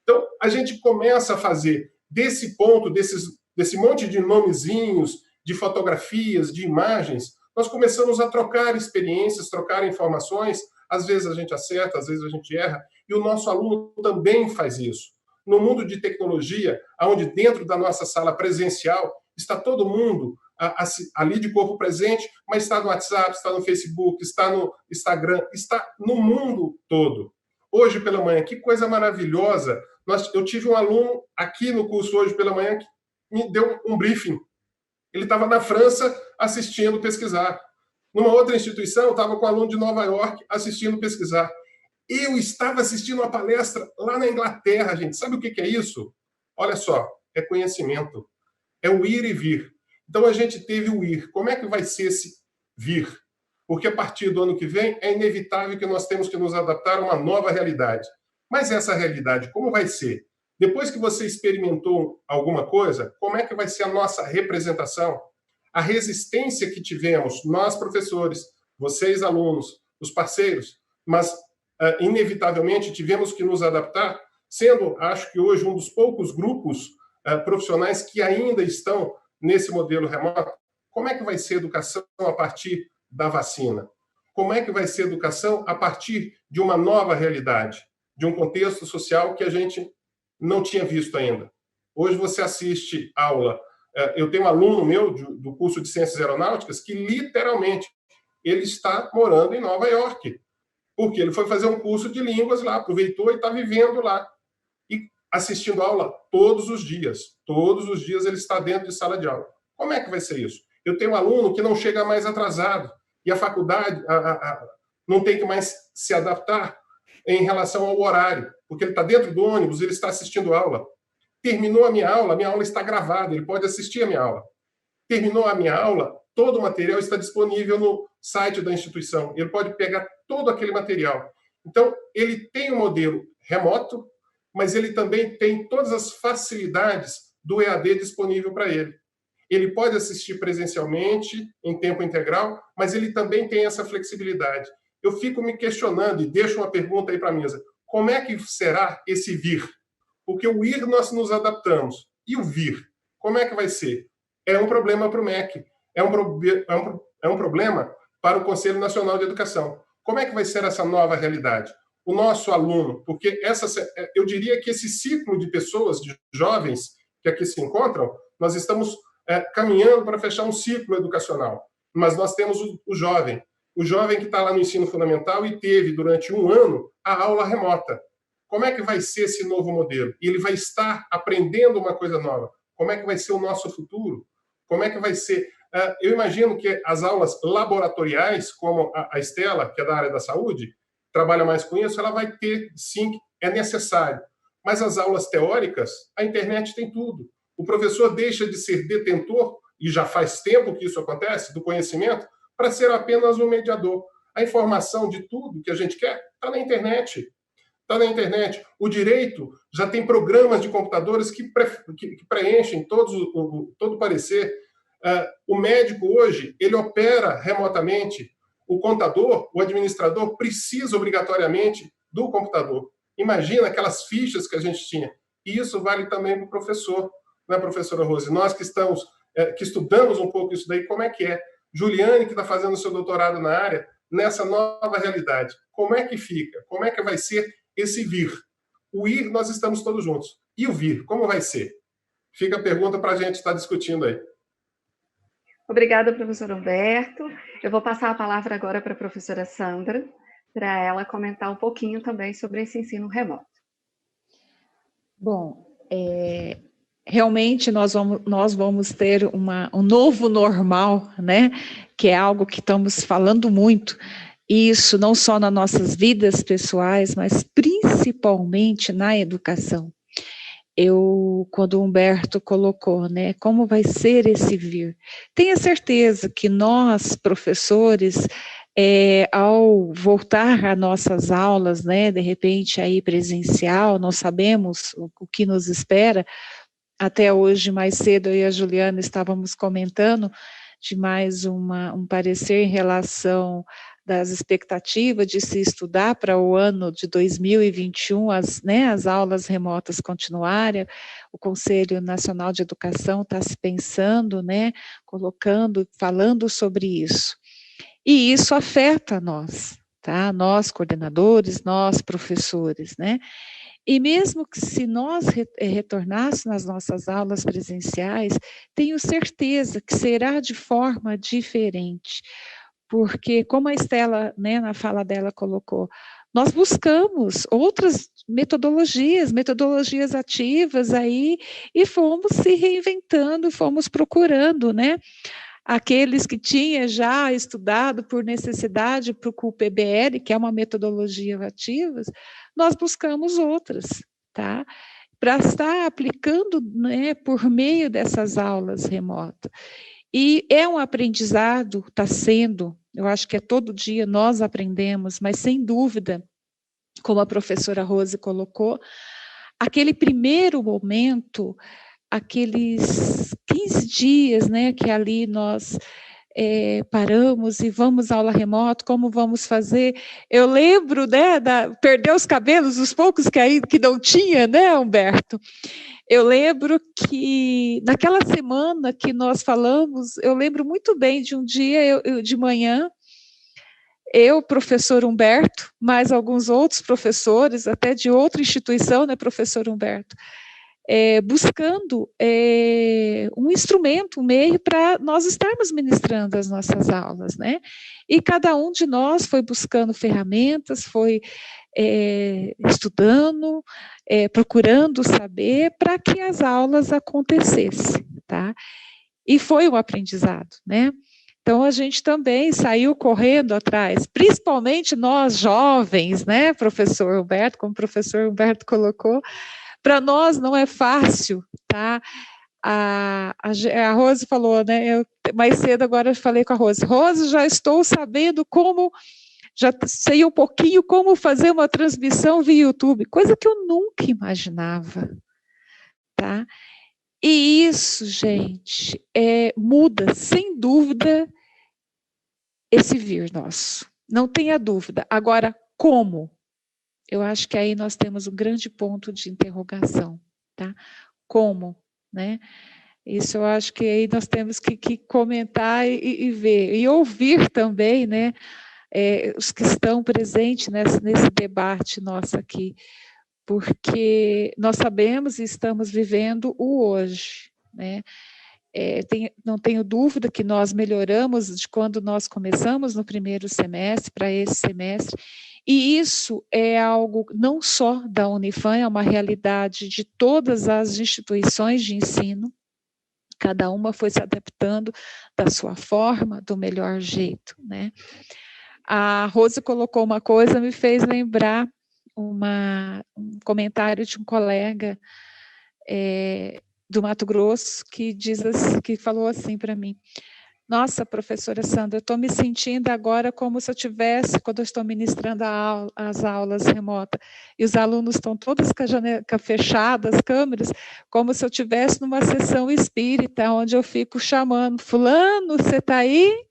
Então, a gente começa a fazer desse ponto, desse monte de nomezinhos, de fotografias, de imagens, nós começamos a trocar experiências, trocar informações. Às vezes a gente acerta, às vezes a gente erra, e o nosso aluno também faz isso. No mundo de tecnologia, onde dentro da nossa sala presencial está todo mundo ali de corpo presente, mas está no WhatsApp, está no Facebook, está no Instagram, está no mundo todo. Hoje pela manhã, que coisa maravilhosa! Eu tive um aluno aqui no curso hoje pela manhã que me deu um briefing. Ele estava na França assistindo pesquisar. Numa outra instituição, eu estava com um aluno de Nova York assistindo pesquisar. Eu estava assistindo uma palestra lá na Inglaterra, gente. Sabe o que é isso? Olha só, é conhecimento. É o ir e vir. Então, a gente teve o ir. Como é que vai ser esse vir? Porque a partir do ano que vem, é inevitável que nós temos que nos adaptar a uma nova realidade. Mas essa realidade, como vai ser? Depois que você experimentou alguma coisa, como é que vai ser a nossa representação? A resistência que tivemos, nós professores, vocês alunos, os parceiros, mas inevitavelmente tivemos que nos adaptar, sendo, acho que hoje, um dos poucos grupos profissionais que ainda estão nesse modelo remoto. Como é que vai ser a educação a partir da vacina? Como é que vai ser a educação a partir de uma nova realidade, de um contexto social que a gente não tinha visto ainda? Hoje você assiste aula. Eu tenho um aluno meu do curso de Ciências Aeronáuticas que, literalmente, ele está morando em Nova York, porque ele foi fazer um curso de línguas lá, aproveitou e está vivendo lá. E assistindo aula todos os dias. Todos os dias ele está dentro de sala de aula. Como é que vai ser isso? Eu tenho um aluno que não chega mais atrasado, e a faculdade não tem que mais se adaptar em relação ao horário, porque ele está dentro do ônibus, ele está assistindo aula. Terminou a minha aula está gravada, ele pode assistir a minha aula. Terminou a minha aula, todo o material está disponível no site da instituição. Ele pode pegar todo aquele material. Então, ele tem um modelo remoto, mas ele também tem todas as facilidades do EAD disponível para ele. Ele pode assistir presencialmente, em tempo integral, mas ele também tem essa flexibilidade. Eu fico me questionando e deixo uma pergunta aí para a mesa. Como é que será esse vir? Porque o ir nós nos adaptamos. E o vir? Como é que vai ser? É um problema para o MEC. É um problema para o Conselho Nacional de Educação. Como é que vai ser essa nova realidade? O nosso aluno, porque eu diria que esse ciclo de pessoas, de jovens que aqui se encontram, nós estamos caminhando para fechar um ciclo educacional. Mas nós temos o jovem que está lá no ensino fundamental e teve, durante um ano, a aula remota. Como é que vai ser esse novo modelo? E ele vai estar aprendendo uma coisa nova. Como é que vai ser o nosso futuro? Como é que vai ser Eu imagino que as aulas laboratoriais, como a Estela, que é da área da saúde, trabalha mais com isso, ela vai ter, sim, é necessário. Mas as aulas teóricas, a internet tem tudo. O professor deixa de ser detentor, e já faz tempo que isso acontece, do conhecimento, para ser apenas um mediador. A informação de tudo que a gente quer está na internet. Está na internet. O direito já tem programas de computadores que preenchem todo o parecer. O médico hoje, ele opera remotamente. O contador, o administrador, precisa obrigatoriamente do computador. Imagina aquelas fichas que a gente tinha. E isso vale também para o professor, né, professora Rose? Nós que estudamos um pouco isso daí, como é que é? Juliane, que está fazendo seu doutorado na área, nessa nova realidade, como é que fica? Como é que vai ser esse vir? O ir, nós estamos todos juntos. E o vir, como vai ser? Fica a pergunta para a gente estar discutindo aí. Obrigada, professor Humberto. Eu vou passar a palavra agora para a professora Sandra, para ela comentar um pouquinho também sobre esse ensino remoto. Bom, realmente nós vamos ter um novo normal, né? Que é algo que estamos falando muito, e isso não só nas nossas vidas pessoais, mas principalmente na educação. Quando o Humberto colocou, né, como vai ser esse vir? Tenha certeza que nós, professores, ao voltar às nossas aulas, né, de repente aí presencial, nós sabemos o que nos espera. Até hoje, mais cedo, eu e a Juliana estávamos comentando de mais um parecer em relação das expectativas de se estudar para o ano de 2021, as aulas remotas continuarem. O Conselho Nacional de Educação está se pensando, né, falando sobre isso. E isso afeta nós, tá? Nós coordenadores, nós professores, né? E mesmo que se nós retornássemos nas nossas aulas presenciais, tenho certeza que será de forma diferente, porque como a Estela, né, na fala dela colocou, nós buscamos outras metodologias ativas aí, e fomos se reinventando, fomos procurando, né? Aqueles que tinham já estudado por necessidade para o PBL, que é uma metodologia ativa, nós buscamos outras, tá? Para estar aplicando, né, por meio dessas aulas remotas. E é um aprendizado, está sendo, eu acho que todo dia nós aprendemos, mas sem dúvida, como a professora Rose colocou, aquele primeiro momento, aqueles 15 dias, né, que ali nós paramos e vamos à aula remota, como vamos fazer? Eu lembro, né, perder os cabelos, os poucos que não tinha, né, Humberto? Eu lembro que naquela semana que nós falamos, eu lembro muito bem de um dia, de manhã, professor Humberto, mais alguns outros professores, até de outra instituição, né, professor Humberto, buscando um instrumento, um meio para nós estarmos ministrando as nossas aulas, né? E cada um de nós foi buscando ferramentas, foi estudando, procurando saber para que as aulas acontecessem, tá? E foi um aprendizado, né? Então, a gente também saiu correndo atrás, principalmente nós jovens, né, professor Humberto, como o professor Humberto colocou. Para nós não é fácil, tá? A Rose falou, né? Mais cedo agora eu falei com a Rose. Rose, já estou sabendo já sei um pouquinho como fazer uma transmissão via YouTube, coisa que eu nunca imaginava, tá? E isso, gente, muda, sem dúvida, esse vir nosso. Não tenha dúvida. Agora, como? Eu acho que aí nós temos um grande ponto de interrogação, tá? Como, né? Isso eu acho que aí nós temos que comentar e ver, e ouvir também, né? Os que estão presentes nesse debate nosso aqui, porque nós sabemos e estamos vivendo o hoje, né? Não tenho dúvida que nós melhoramos de quando nós começamos no primeiro semestre para esse semestre, e isso é algo não só da Unifam, é uma realidade de todas as instituições de ensino, Cada uma foi se adaptando da sua forma, do melhor jeito, né? A Rose colocou uma coisa, me fez lembrar um comentário de um colega do Mato Grosso que falou assim para mim: nossa, professora Sandra, eu estou me sentindo agora como se eu tivesse, quando eu estou ministrando as aulas remotas, e os alunos estão todos com a janela fechada, as câmeras, como se eu estivesse numa sessão espírita, onde eu fico chamando, fulano, você está aí?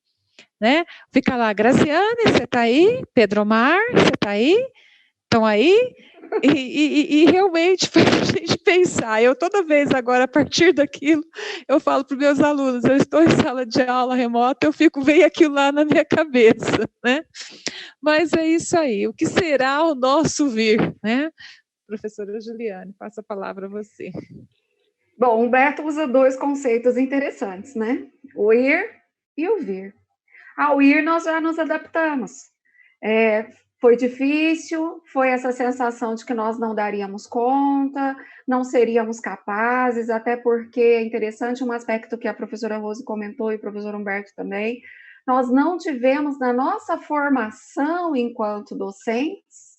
Né? Fica lá, Graziane, você está aí? Pedro Omar, você está aí? Estão aí? E realmente faz a gente pensar. Eu toda vez agora, a partir daquilo, eu falo para os meus alunos, eu estou em sala de aula remota, eu fico, vem aquilo lá na minha cabeça, né? Mas é isso aí, o que será o nosso vir, né? Professora Juliane, passo a palavra a você. Bom, Humberto usa dois conceitos interessantes, né? O ir e o vir. Ao ir, nós já nos adaptamos. Foi difícil, foi essa sensação de que nós não daríamos conta, não seríamos capazes, até porque é interessante um aspecto que a professora Rose comentou e o professor Humberto também, nós não tivemos na nossa formação enquanto docentes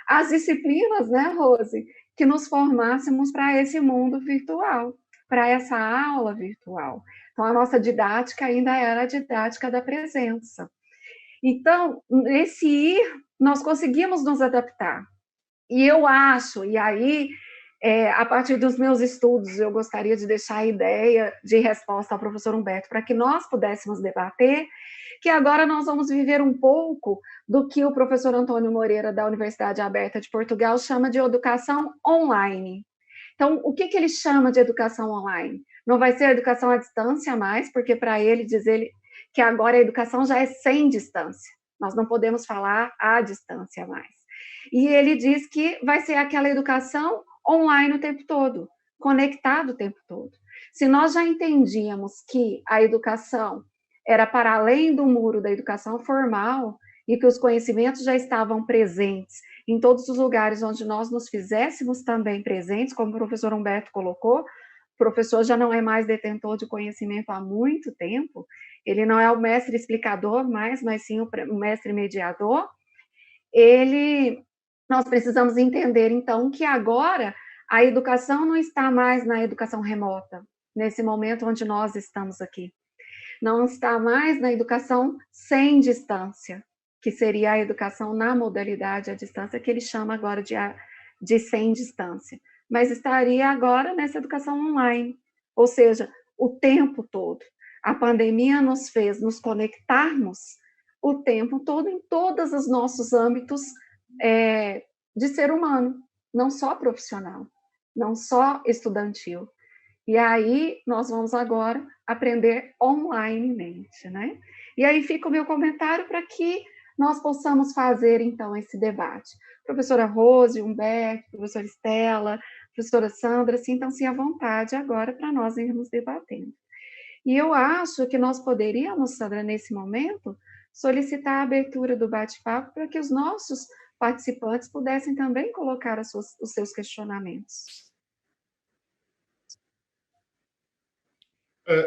as disciplinas, né, Rose, que nos formássemos para esse mundo virtual, para essa aula virtual. Então, a nossa didática ainda era a didática da presença. Então, nesse ir, nós conseguimos nos adaptar. E eu acho, e aí, a partir dos meus estudos, eu gostaria de deixar a ideia de resposta ao professor Humberto, para que nós pudéssemos debater, que agora nós vamos viver um pouco do que o professor Antônio Moreira, da Universidade Aberta de Portugal, chama de educação online. Então, o que ele chama de educação online? Não vai ser educação à distância mais, porque para ele, diz ele, que agora a educação já é sem distância. Nós não podemos falar à distância mais. E ele diz que vai ser aquela educação online o tempo todo, conectado o tempo todo. Se nós já entendíamos que a educação era para além do muro da educação formal e que os conhecimentos já estavam presentes em todos os lugares onde nós nos fizéssemos também presentes, como o professor Humberto colocou, o professor já não é mais detentor de conhecimento há muito tempo, ele não é o mestre explicador mais, mas sim o mestre mediador. Nós precisamos entender, então, que agora a educação não está mais na educação remota, nesse momento onde nós estamos aqui. Não está mais na educação sem distância, que seria a educação na modalidade à distância, que ele chama agora de sem distância. Mas estaria agora nessa educação online, ou seja, o tempo todo. A pandemia nos fez nos conectarmos o tempo todo em todos os nossos âmbitos de ser humano, não só profissional, não só estudantil. E aí nós vamos agora aprender onlinemente, né? E aí fica o meu comentário para que nós possamos fazer, então, esse debate. Professora Rose, Humberto, professora Estela, professora Sandra, sintam-se à vontade agora para nós irmos debatendo. E eu acho que nós poderíamos, Sandra, nesse momento, solicitar a abertura do bate-papo para que os nossos participantes pudessem também colocar os seus questionamentos.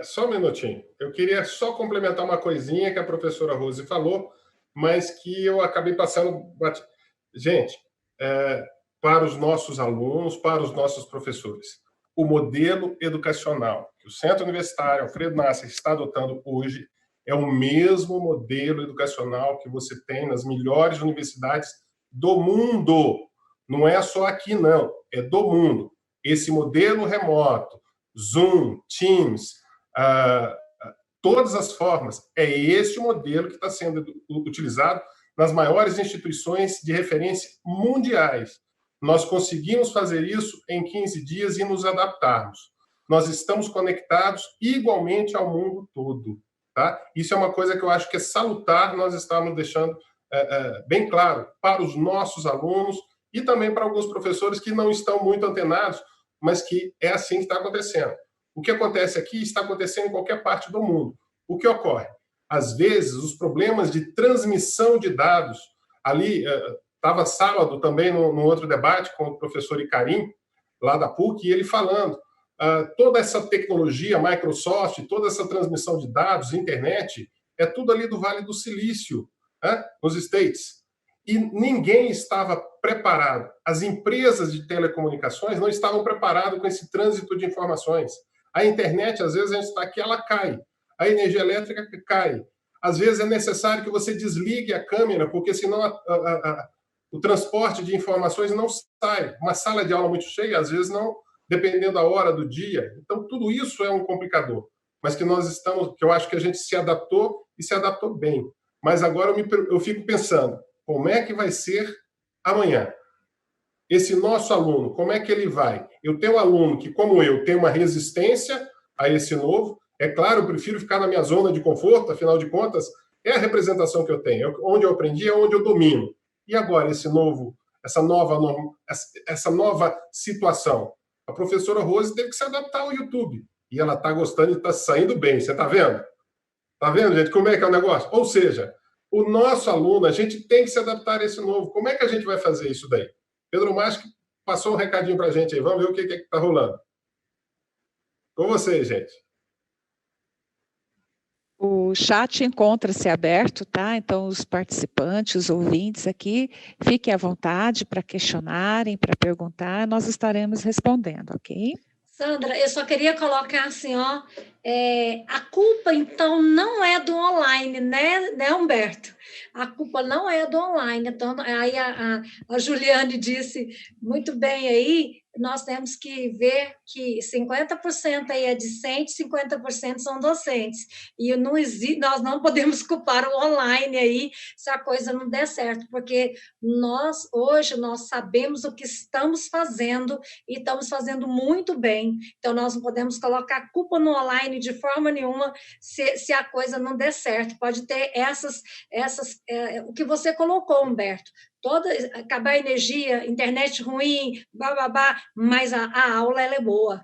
Só um minutinho. Eu queria só complementar uma coisinha que a professora Rose falou, mas que eu acabei passando... Gente, para os nossos alunos, para os nossos professores, o modelo educacional que o Centro Universitário Alfredo Nasser está adotando hoje é o mesmo modelo educacional que você tem nas melhores universidades do mundo. Não é só aqui, não. É do mundo. Esse modelo remoto, Zoom, Teams, todas as formas, é esse o modelo que está sendo utilizado nas maiores instituições de referência mundiais. Nós conseguimos fazer isso em 15 dias e nos adaptarmos. Nós estamos conectados igualmente ao mundo todo. Tá? Isso é uma coisa que eu acho que é salutar, nós estamos deixando bem claro para os nossos alunos e também para alguns professores que não estão muito antenados, mas que é assim que está acontecendo. O que acontece aqui está acontecendo em qualquer parte do mundo. O que ocorre? Às vezes, os problemas de transmissão de dados, ali, estava sábado também no outro debate com o professor Icarim, lá da PUC, e ele falando, toda essa tecnologia, Microsoft, toda essa transmissão de dados, internet, é tudo ali do Vale do Silício, né? Nos States. E ninguém estava preparado. As empresas de telecomunicações não estavam preparadas com esse trânsito de informações. A internet, às vezes, a gente está aqui, ela cai. A energia elétrica cai. Às vezes é necessário que você desligue a câmera, porque senão o transporte de informações não sai. Uma sala de aula muito cheia, às vezes não, dependendo da hora do dia. Então, tudo isso é um complicador. Mas que eu acho que a gente se adaptou e se adaptou bem. Mas agora eu fico pensando, como é que vai ser amanhã? Esse nosso aluno, como é que ele vai? Eu tenho um aluno que, como eu, tem uma resistência a esse novo. É claro, eu prefiro ficar na minha zona de conforto, afinal de contas, é a representação que eu tenho. Onde eu aprendi é onde eu domino. E agora, essa nova situação? A professora Rose teve que se adaptar ao YouTube. E ela está gostando e está saindo bem. Você está vendo? Está vendo, gente, como é que é o negócio? Ou seja, o nosso aluno, a gente tem que se adaptar a esse novo. Como é que a gente vai fazer isso daí? Pedro Maschi passou um recadinho para a gente aí. Vamos ver o que está rolando. Com vocês, gente. O chat encontra-se aberto, tá? Então, os participantes, os ouvintes aqui, fiquem à vontade para questionarem, para perguntar, nós estaremos respondendo, ok? Sandra, eu só queria colocar assim, ó, a culpa, então, não é do online, né, Humberto? A culpa não é do online. Então, aí a Juliane disse muito bem aí, nós temos que ver que 50% aí é discente, 50% são docentes. E nós não podemos culpar o online aí se a coisa não der certo, porque hoje, nós sabemos o que estamos fazendo e estamos fazendo muito bem. Então, nós não podemos colocar culpa no online de forma nenhuma se a coisa não der certo. Pode ter o que você colocou, Humberto, acabar a energia, internet ruim, bababá, mas a aula ela é boa.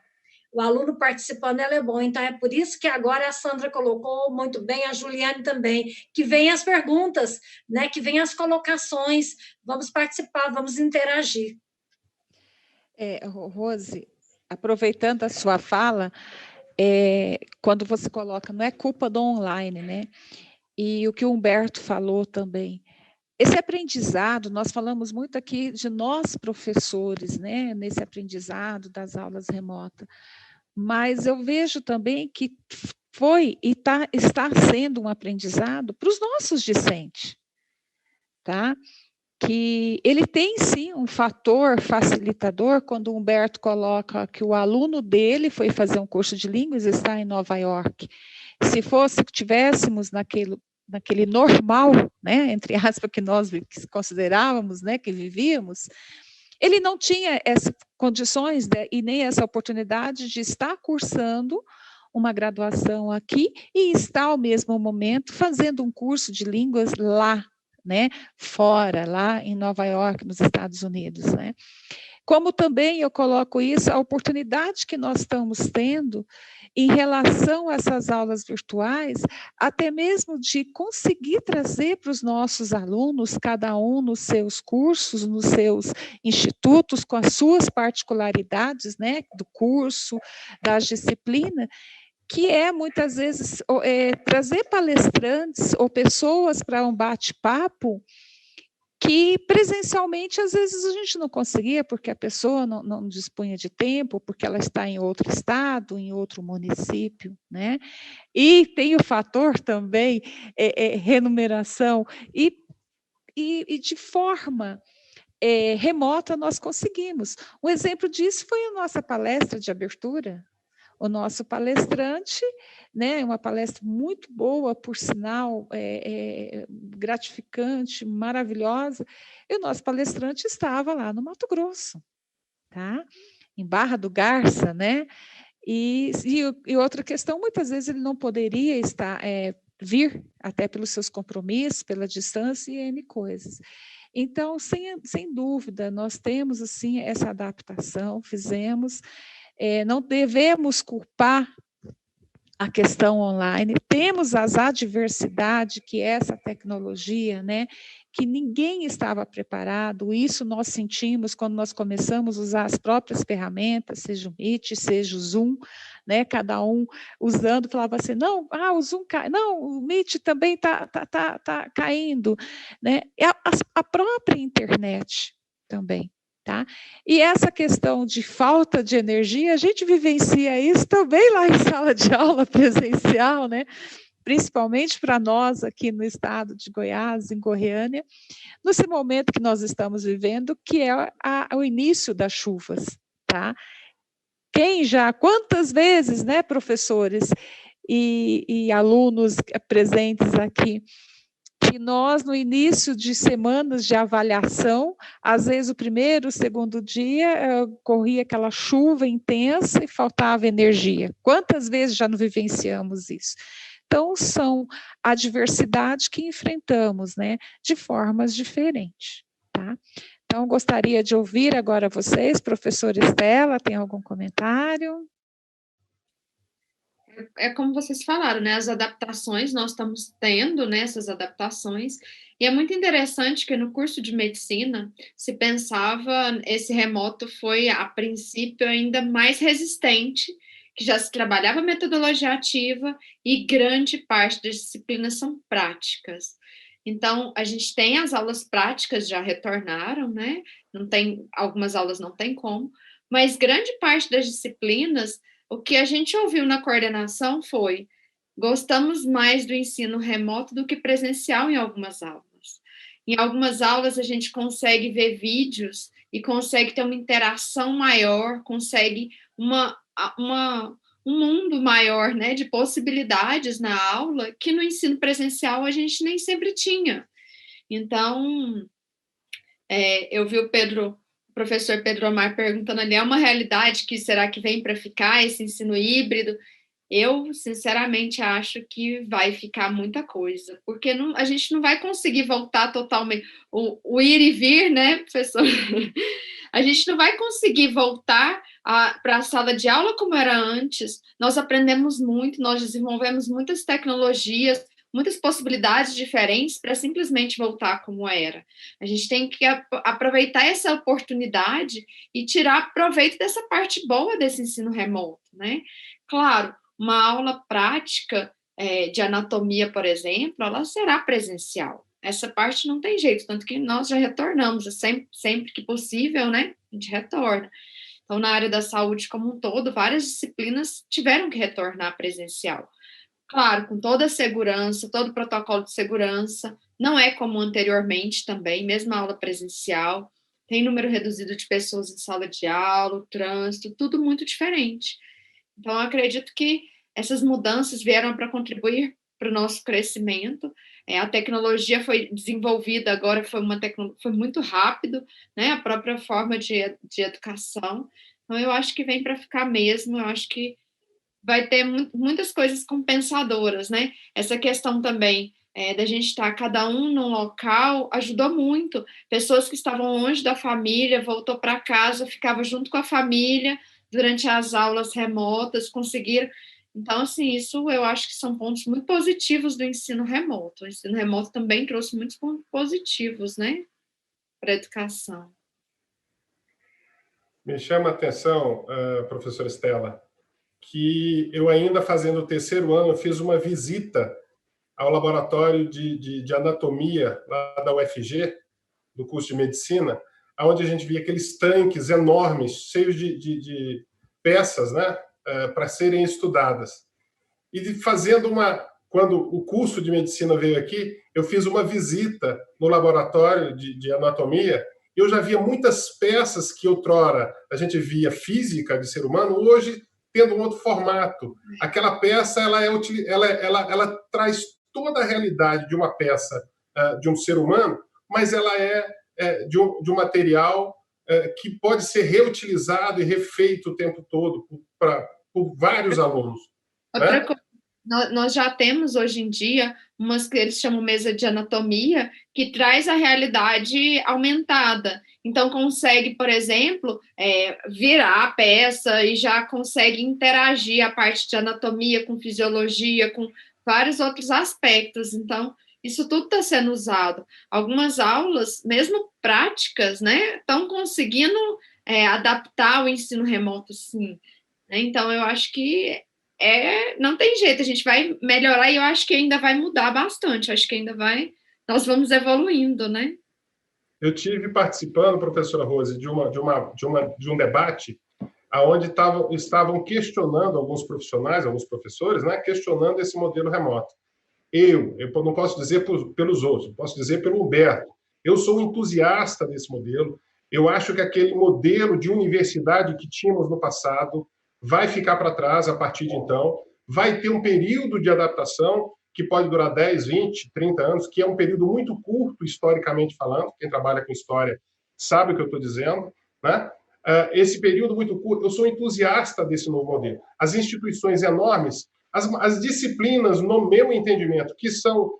O aluno participando ela é bom. Então, é por isso que agora a Sandra colocou muito bem, a Juliane também, que vem as perguntas, né, que vem as colocações, vamos participar, vamos interagir. Rose, aproveitando a sua fala, quando você coloca, não é culpa do online, né? E o que o Humberto falou também, esse aprendizado, nós falamos muito aqui de nós professores, né, nesse aprendizado das aulas remotas, mas eu vejo também que foi e está sendo um aprendizado para os nossos discentes, tá? Que ele tem sim um fator facilitador quando o Humberto coloca que o aluno dele foi fazer um curso de línguas e está em Nova York. Se tivéssemos naquele normal, né, entre aspas, que nós considerávamos, né, que vivíamos, ele não tinha essas condições e nem essa oportunidade de estar cursando uma graduação aqui e estar ao mesmo momento fazendo um curso de línguas lá, né, fora, lá em Nova York, nos Estados Unidos, né. Como também eu coloco isso, a oportunidade que nós estamos tendo em relação a essas aulas virtuais, até mesmo de conseguir trazer para os nossos alunos, cada um nos seus cursos, nos seus institutos, com as suas particularidades, né, do curso, das disciplinas, que muitas vezes, trazer palestrantes ou pessoas para um bate-papo que presencialmente, às vezes, a gente não conseguia, porque a pessoa não dispunha de tempo, porque ela está em outro estado, em outro município, né? E tem o fator também, remuneração, e de forma remota nós conseguimos. Um exemplo disso foi a nossa palestra de abertura. O nosso palestrante, né, uma palestra muito boa, por sinal, gratificante, maravilhosa, e o nosso palestrante estava lá no Mato Grosso, tá? Em Barra do Garça, né? E outra questão, muitas vezes ele não poderia vir, até pelos seus compromissos, pela distância e N coisas. Então, sem dúvida, nós temos, assim, essa adaptação, fizemos. Não devemos culpar a questão online, temos as adversidades que essa tecnologia, né, que ninguém estava preparado, isso nós sentimos quando nós começamos a usar as próprias ferramentas, seja o Meet, seja o Zoom, né, cada um usando, falava assim, não, o Zoom cai, não, o Meet também tá caindo, né, a própria internet também. Tá? E essa questão de falta de energia, a gente vivencia isso também lá em sala de aula presencial, né? Principalmente para nós aqui no estado de Goiás, em Goiânia, nesse momento que nós estamos vivendo, que é o início das chuvas. Tá? Quantas vezes, né, professores e alunos presentes aqui, que nós, no início de semanas de avaliação, às vezes o primeiro, o segundo dia, corria aquela chuva intensa e faltava energia. Quantas vezes já não vivenciamos isso? Então, são adversidades que enfrentamos, né, de formas diferentes, tá? Então, gostaria de ouvir agora vocês, professora Estela, tem algum comentário? É como vocês falaram, né? As adaptações, nós estamos tendo, né, essas adaptações, e é muito interessante que no curso de medicina se pensava, esse remoto foi, a princípio, ainda mais resistente, que já se trabalhava metodologia ativa e grande parte das disciplinas são práticas. Então, a gente tem as aulas práticas já retornaram, né? Algumas aulas não tem como, mas grande parte das disciplinas, o que a gente ouviu na coordenação foi: gostamos mais do ensino remoto do que presencial em algumas aulas. Em algumas aulas a gente consegue ver vídeos e consegue ter uma interação maior, consegue um mundo maior, né, de possibilidades na aula que no ensino presencial a gente nem sempre tinha. Então, eu vi o professor Pedro Omar perguntando ali, é uma realidade que será que vem para ficar esse ensino híbrido? Eu, sinceramente, acho que vai ficar muita coisa, porque a gente não vai conseguir voltar totalmente, o ir e vir, né, professor? A gente não vai conseguir voltar para a sala de aula como era antes. Nós aprendemos muito, nós desenvolvemos muitas tecnologias, muitas possibilidades diferentes para simplesmente voltar como era. A gente tem que aproveitar essa oportunidade e tirar proveito dessa parte boa desse ensino remoto, né? Claro, uma aula prática de anatomia, por exemplo, ela será presencial. Essa parte não tem jeito, tanto que nós já retornamos, sempre que possível, né? A gente retorna. Então, na área da saúde como um todo, várias disciplinas tiveram que retornar presencial. Claro, com toda a segurança, todo o protocolo de segurança, não é como anteriormente também, mesmo a aula presencial, tem número reduzido de pessoas em sala de aula, o trânsito, tudo muito diferente. Então, eu acredito que essas mudanças vieram para contribuir para o nosso crescimento. A tecnologia foi desenvolvida agora, foi muito rápido, né? A própria forma de educação. Então, eu acho que vem para ficar mesmo, eu acho que vai ter muitas coisas compensadoras, né? Essa questão também da gente estar cada um num local ajudou muito. Pessoas que estavam longe da família, voltou para casa, ficava junto com a família durante as aulas remotas, conseguiram. Então, assim, isso eu acho que são pontos muito positivos do ensino remoto. O ensino remoto também trouxe muitos pontos positivos, né, para a educação. Me chama a atenção, professora Estela, que eu ainda fazendo o terceiro ano, eu fiz uma visita ao laboratório de anatomia lá da UFG, do curso de medicina, onde a gente via aqueles tanques enormes, cheios de peças, né, para serem estudadas. E quando o curso de medicina veio aqui, eu fiz uma visita no laboratório de anatomia, e eu já via muitas peças que outrora a gente via física de ser humano, hoje tendo um outro formato. Aquela peça ela traz toda a realidade de uma peça de um ser humano, mas ela é de um material que pode ser reutilizado e refeito o tempo todo por vários alunos. Outra coisa, Nós já temos hoje em dia umas que eles chamam mesa de anatomia, que traz a realidade aumentada. Então, consegue, por exemplo, virar a peça e já consegue interagir a parte de anatomia com fisiologia, com vários outros aspectos. Então, isso tudo está sendo usado. Algumas aulas, mesmo práticas, né, estão conseguindo adaptar o ensino remoto, sim. Então, eu acho que não tem jeito, a gente vai melhorar e eu acho que ainda vai mudar bastante, acho que ainda nós vamos evoluindo, né? Eu tive participando, professora Rose, de um debate onde estavam questionando alguns profissionais, alguns professores, né, questionando esse modelo remoto. Eu não posso dizer pelos outros, posso dizer pelo Humberto. Eu sou um entusiasta desse modelo. Eu acho que aquele modelo de universidade que tínhamos no passado vai ficar para trás a partir de então. Vai ter um período de adaptação que pode durar 10, 20, 30 anos, que é um período muito curto, historicamente falando. Quem trabalha com história sabe o que eu estou dizendo, né? Esse período muito curto, eu sou entusiasta desse novo modelo. As instituições enormes, as disciplinas, no meu entendimento, que são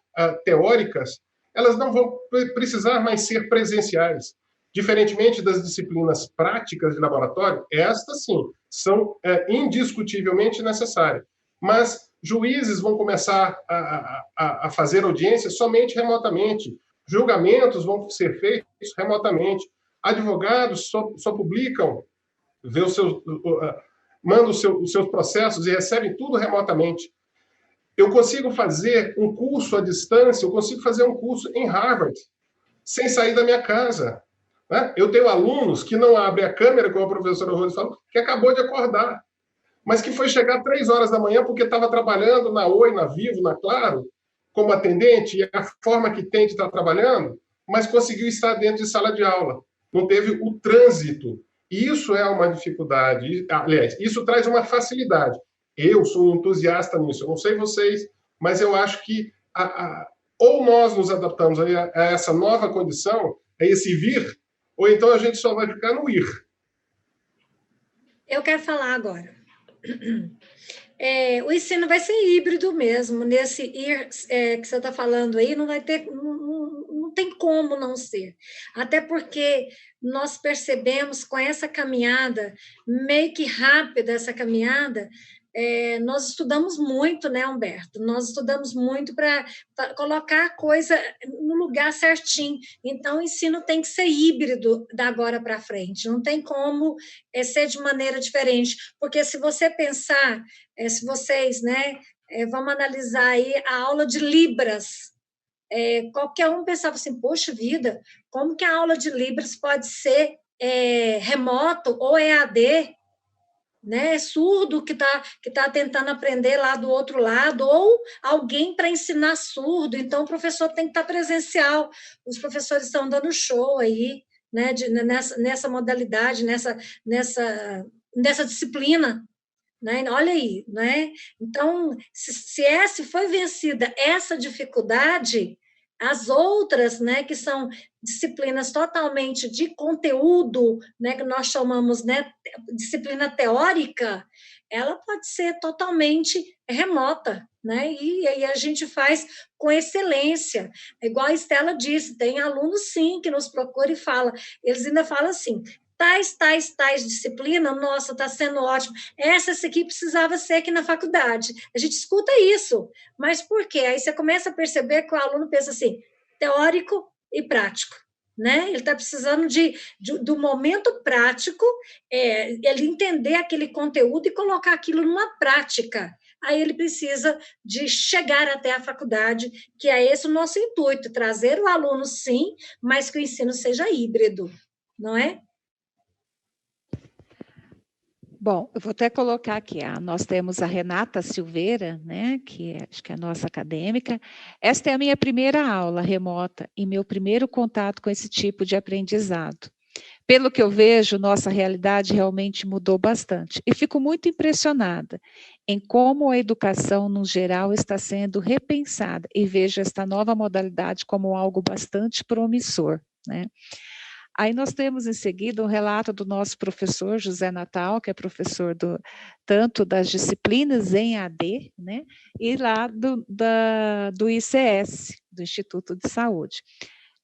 teóricas, elas não vão precisar mais ser presenciais. Diferentemente das disciplinas práticas de laboratório, estas, sim, são indiscutivelmente necessárias. Mas juízes vão começar a fazer audiências somente remotamente. Julgamentos vão ser feitos remotamente. Advogados só publicam, mandam os seus processos e recebem tudo remotamente. Eu consigo fazer um curso à distância, eu consigo fazer um curso em Harvard, sem sair da minha casa. Né? Eu tenho alunos que não abrem a câmera, como a professora Rose falou, que acabou de acordar, mas que foi chegar 3 horas da manhã porque estava trabalhando na Oi, na Vivo, na Claro, como atendente, e a forma que tem de estar trabalhando, mas conseguiu estar dentro de sala de aula. Não teve o trânsito. Isso é uma dificuldade. Aliás, isso traz uma facilidade. Eu sou um entusiasta nisso. Eu não sei vocês, mas eu acho que ou nós nos adaptamos a essa nova condição, a esse vir, ou então a gente só vai ficar no ir. Eu quero falar agora. O ensino vai ser híbrido mesmo, nesse ir que você está falando aí, não vai ter, não tem como não ser. Até porque nós percebemos com essa caminhada, meio que rápida essa caminhada, nós estudamos muito, né, Humberto? Nós estudamos muito para colocar a coisa no lugar certinho. Então, o ensino tem que ser híbrido da agora para frente, não tem como ser de maneira diferente, porque se você pensar, se vocês, né, vamos analisar aí a aula de Libras, qualquer um pensava assim, poxa vida, como que a aula de Libras pode ser remoto ou EAD? Né, surdo que tá tentando aprender lá do outro lado, ou alguém para ensinar surdo, então o professor tem que estar presencial. Os professores estão dando show aí, né, nessa modalidade, nessa disciplina, né? Olha aí, né? Então, se foi vencida essa dificuldade, as outras, né, que são disciplinas totalmente de conteúdo, né, que nós chamamos, né, disciplina teórica, ela pode ser totalmente remota, né? E aí a gente faz com excelência. Igual a Estela disse, tem alunos, sim, que nos procuram e falam, eles ainda falam assim, tais disciplina, nossa, está sendo ótimo. Essa aqui precisava ser aqui na faculdade. A gente escuta isso, mas por quê? Aí você começa a perceber que o aluno pensa assim, teórico e prático. Né? Ele está precisando do momento prático, ele entender aquele conteúdo e colocar aquilo numa prática. Aí ele precisa de chegar até a faculdade, que é esse o nosso intuito, trazer o aluno, sim, mas que o ensino seja híbrido, não é? Bom, eu vou até colocar aqui, nós temos a Renata Silveira, né, que acho que é a nossa acadêmica. Esta é a minha primeira aula remota e meu primeiro contato com esse tipo de aprendizado. Pelo que eu vejo, nossa realidade realmente mudou bastante e fico muito impressionada em como a educação, no geral, está sendo repensada e vejo esta nova modalidade como algo bastante promissor, né? Aí nós temos em seguida um relato do nosso professor José Natal, que é professor tanto das disciplinas em AD, né, e lá do ICS, do Instituto de Saúde.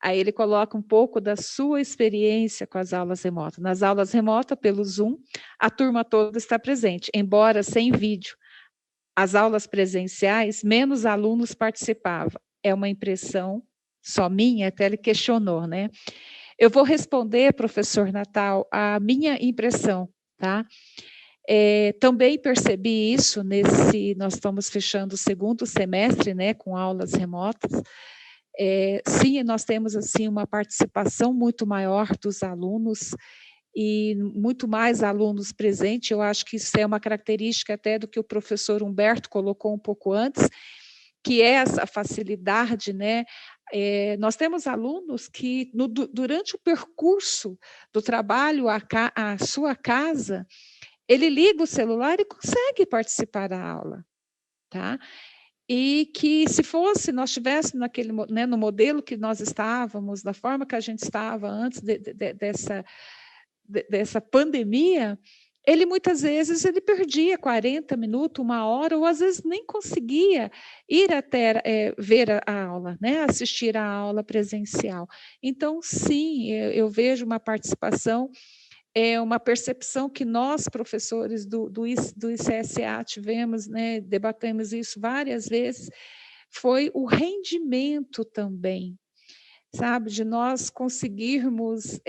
Aí ele coloca um pouco da sua experiência com as aulas remotas. Nas aulas remotas, pelo Zoom, a turma toda está presente, embora sem vídeo. As aulas presenciais, menos alunos participavam. É uma impressão só minha, até ele questionou, né? Eu vou responder, professor Natal, a minha impressão, tá? Também percebi isso nós estamos fechando o segundo semestre, né, com aulas remotas. Sim, nós temos assim uma participação muito maior dos alunos e muito mais alunos presentes. Eu acho que isso é uma característica até do que o professor Humberto colocou um pouco antes, que é essa facilidade, né? Nós temos alunos que, durante o percurso do trabalho à sua casa, ele liga o celular e consegue participar da aula, tá? E que se nós estivéssemos naquele, né, no modelo que nós estávamos, da forma que a gente estava antes dessa pandemia, ele muitas vezes ele perdia 40 minutos, 1 hora, ou às vezes nem conseguia ir até ver a aula, né, assistir a aula presencial. Então, sim, eu vejo uma participação, uma percepção que nós, professores do ICSA, tivemos, né, debatemos isso várias vezes, foi o rendimento também, sabe, de nós conseguirmos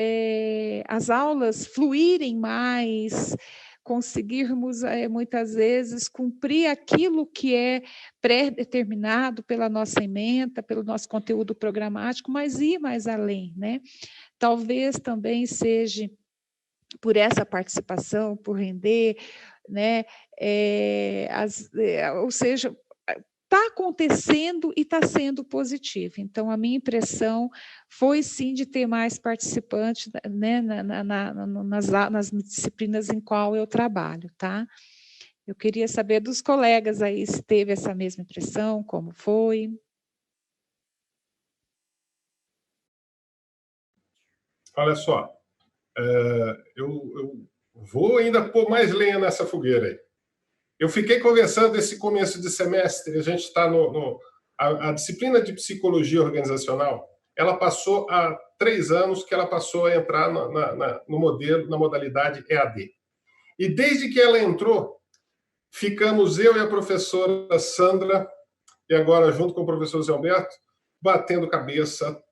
as aulas fluírem mais, conseguirmos, muitas vezes, cumprir aquilo que é pré-determinado pela nossa ementa, pelo nosso conteúdo programático, mas ir mais além, né? Talvez também seja por essa participação, por render, né? Ou seja, está acontecendo e está sendo positivo. Então, a minha impressão foi, sim, de ter mais participantes, né, nas disciplinas em qual eu trabalho, tá? Eu queria saber dos colegas aí se teve essa mesma impressão, como foi. Olha só, eu vou ainda pôr mais lenha nessa fogueira aí. Eu fiquei conversando esse começo de semestre, a gente está a disciplina de psicologia organizacional, ela passou há 3 anos que ela passou a entrar no modelo, na modalidade EAD. E desde que ela entrou, ficamos eu e a professora Sandra, e agora junto com o professor Zé Alberto, batendo cabeça,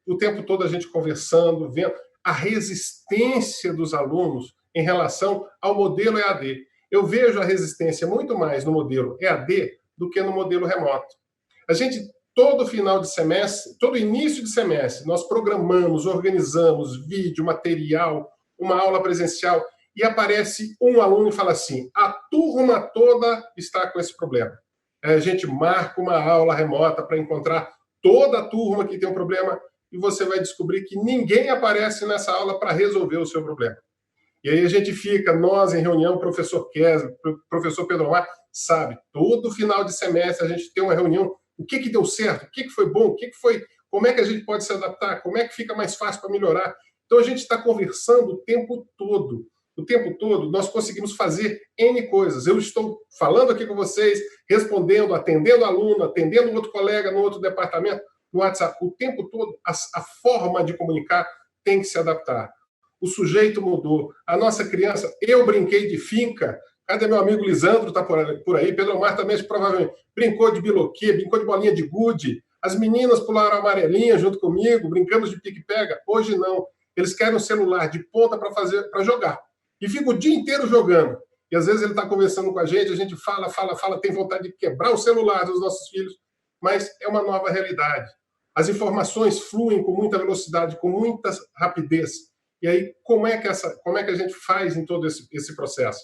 o tempo todo a gente conversando, vendo a resistência dos alunos em relação ao modelo EAD. Eu vejo a resistência muito mais no modelo EAD do que no modelo remoto. A gente, todo final de semestre, todo início de semestre, nós programamos, organizamos vídeo, material, uma aula presencial, e aparece um aluno e fala assim, a turma toda está com esse problema. A gente marca uma aula remota para encontrar toda a turma que tem um problema e você vai descobrir que ninguém aparece nessa aula para resolver o seu problema. E aí a gente fica, nós em reunião, professor Kessler, professor Pedro Omar, sabe, todo final de semestre a gente tem uma reunião, o que deu certo, o que foi bom, o que foi, como é que a gente pode se adaptar, como é que fica mais fácil para melhorar. Então a gente está conversando o tempo todo. O tempo todo nós conseguimos fazer N coisas. Eu estou falando aqui com vocês, respondendo, atendendo aluno, atendendo outro colega no outro departamento, no WhatsApp. O tempo todo a forma de comunicar tem que se adaptar. O sujeito mudou. A nossa criança, eu brinquei de finca. Cadê meu amigo Lisandro? Está por aí. Pedro Omar também provavelmente brincou de biloquê, brincou de bolinha de gude. As meninas pularam amarelinha junto comigo, brincamos de pique-pega. Hoje não. Eles querem um celular de ponta para jogar. E fica o dia inteiro jogando. E às vezes ele está conversando com a gente fala, tem vontade de quebrar o celular dos nossos filhos, mas é uma nova realidade. As informações fluem com muita velocidade, com muita rapidez. E aí, como é que a gente faz em todo esse processo?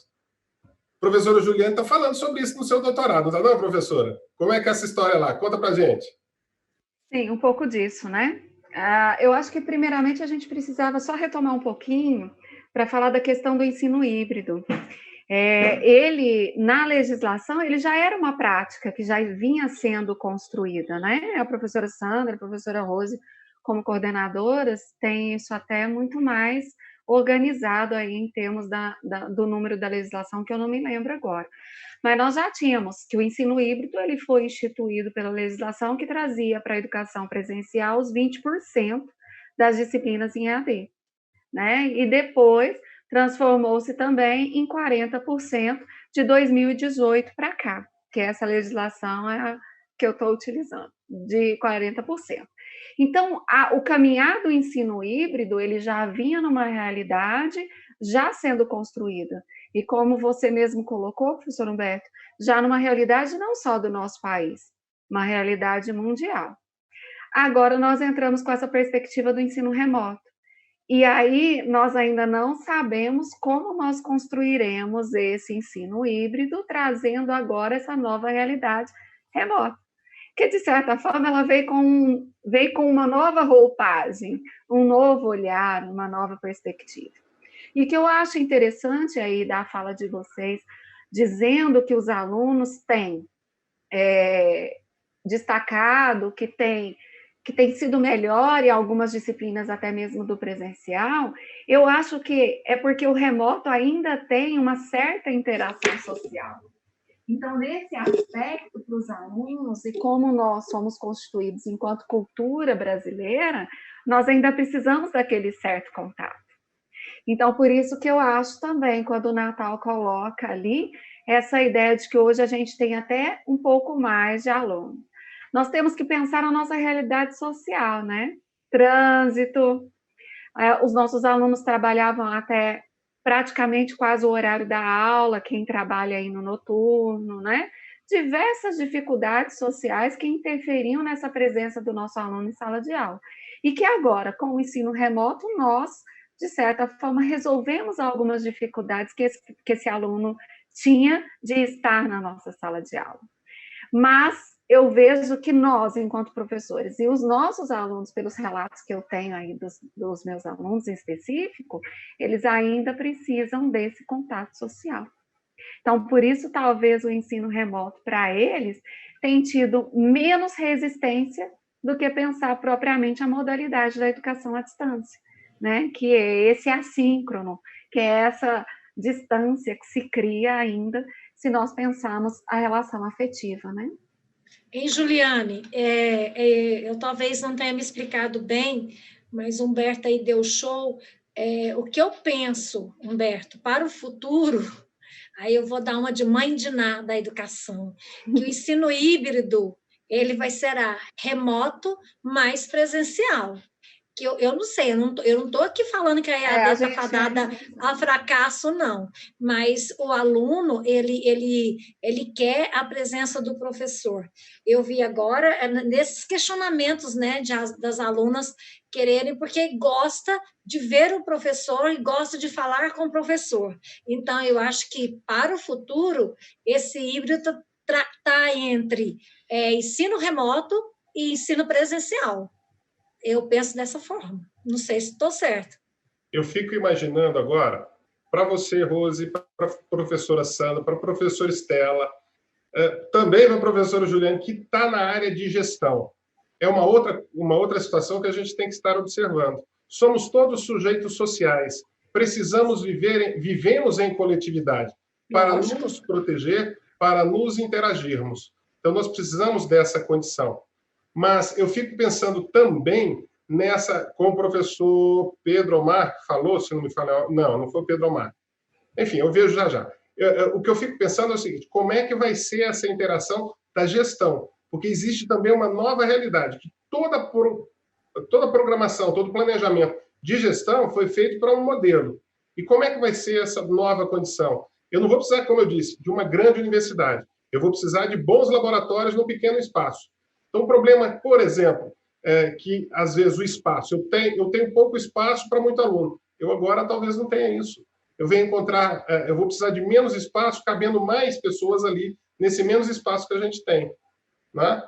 A professora Juliana está falando sobre isso no seu doutorado, não está não, professora? Como é que é essa história lá? Conta para a gente. Sim, um pouco disso, né? Eu acho que, primeiramente, a gente precisava só retomar um pouquinho para falar da questão do ensino híbrido. Ele, na legislação, ele já era uma prática que já vinha sendo construída, né? A professora Sandra, a professora Rose como coordenadoras, têm isso até muito mais organizado aí em termos do número da legislação, que eu não me lembro agora. Mas nós já tínhamos que o ensino híbrido ele foi instituído pela legislação que trazia para a educação presencial os 20% das disciplinas em EAD, né? E depois transformou-se também em 40% de 2018 para cá, que essa legislação é a que eu estou utilizando, de 40%. Então, o caminhar do ensino híbrido, ele já vinha numa realidade já sendo construída. E como você mesmo colocou, professor Humberto, já numa realidade não só do nosso país, uma realidade mundial. Agora nós entramos com essa perspectiva do ensino remoto. E aí nós ainda não sabemos como nós construiremos esse ensino híbrido, trazendo agora essa nova realidade remota. Que, de certa forma, ela veio com uma nova roupagem, um novo olhar, uma nova perspectiva. E que eu acho interessante aí da fala de vocês, dizendo que os alunos têm destacado, que tem sido melhor em algumas disciplinas, até mesmo do presencial, eu acho que é porque o remoto ainda tem uma certa interação social. Então, nesse aspecto, para os alunos, e como nós somos constituídos enquanto cultura brasileira, nós ainda precisamos daquele certo contato. Então, por isso que eu acho também, quando o Natal coloca ali, essa ideia de que hoje a gente tem até um pouco mais de alunos. Nós temos que pensar na nossa realidade social, né? Trânsito, os nossos alunos trabalhavam até praticamente quase o horário da aula, quem trabalha aí no noturno, né? Diversas dificuldades sociais que interferiam nessa presença do nosso aluno em sala de aula. E que agora, com o ensino remoto, nós, de certa forma, resolvemos algumas dificuldades que esse aluno tinha de estar na nossa sala de aula. Mas eu vejo que nós, enquanto professores, e os nossos alunos, pelos relatos que eu tenho aí dos meus alunos em específico, eles ainda precisam desse contato social. Então, por isso, talvez o ensino remoto, para eles, tem tido menos resistência do que pensar propriamente a modalidade da educação à distância, né? Que é esse assíncrono, que é essa distância que se cria ainda se nós pensarmos a relação afetiva, né? Hein, Juliane, eu talvez não tenha me explicado bem, mas Humberto aí deu show. O que eu penso, Humberto, para o futuro, aí eu vou dar uma de mãe de Ná da educação, que o ensino híbrido ele vai ser remoto mais presencial. Que eu não sei, eu não estou aqui falando que a EAD está fadada a fracasso, não. Mas o aluno, ele quer a presença do professor. Eu vi agora, nesses questionamentos, né, das alunas quererem, porque gosta de ver o professor e gosta de falar com o professor. Então, eu acho que, para o futuro, esse híbrido está entre ensino remoto e ensino presencial. Eu penso dessa forma. Não sei se estou certo. Eu fico imaginando agora, para você, Rose, para a professora Sandra, para a professora Estela, também para a professora Juliane, que está na área de gestão. É uma outra situação que a gente tem que estar observando. Somos todos sujeitos sociais. Vivemos em coletividade para nos proteger, para nos interagirmos. Então, nós precisamos dessa condição. Mas eu fico pensando também como o professor Pedro Omar falou, se não me falha, não foi o Pedro Omar. Enfim, eu vejo já. O que eu fico pensando é o seguinte, como é que vai ser essa interação da gestão? Porque existe também uma nova realidade, que toda programação, todo planejamento de gestão foi feito para um modelo. E como é que vai ser essa nova condição? Eu não vou precisar, como eu disse, de uma grande universidade. Eu vou precisar de bons laboratórios num pequeno espaço. Então, o problema, por exemplo, é que, às vezes, o espaço, eu tenho pouco espaço para muito aluno. Eu agora talvez não tenha isso. Eu vou precisar de menos espaço, cabendo mais pessoas ali, nesse menos espaço que a gente tem. Né?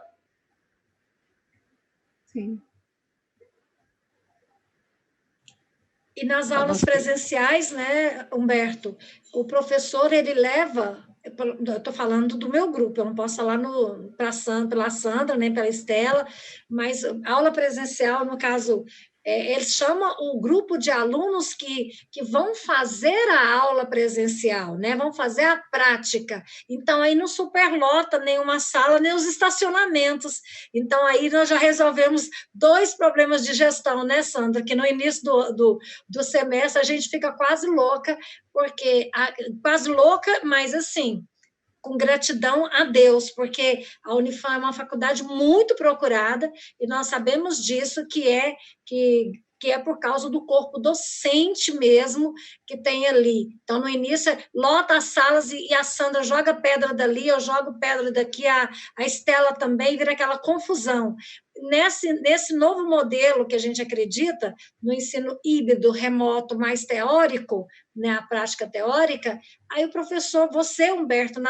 Sim. E nas aulas presenciais, né, Humberto, o professor, ele leva, eu estou falando do meu grupo, eu não posso falar pela Sandra, nem pela Estela, mas aula presencial, no caso, eles chamam o grupo de alunos que vão fazer a aula presencial, né, vão fazer a prática. Então, aí não superlota nenhuma sala, nem os estacionamentos. Então, aí nós já resolvemos 2 problemas de gestão, né, Sandra? Que no início do semestre a gente fica quase louca, quase louca, mas assim, com gratidão a Deus, porque a Unifam é uma faculdade muito procurada, e nós sabemos disso, que é por causa do corpo docente mesmo que tem ali. Então, no início, lota as salas e a Sandra joga pedra dali, eu jogo pedra daqui, a Estela também, vira aquela confusão. Nesse novo modelo que a gente acredita, no ensino híbrido, remoto, mais teórico, né, a prática teórica, aí o professor, você, Humberto,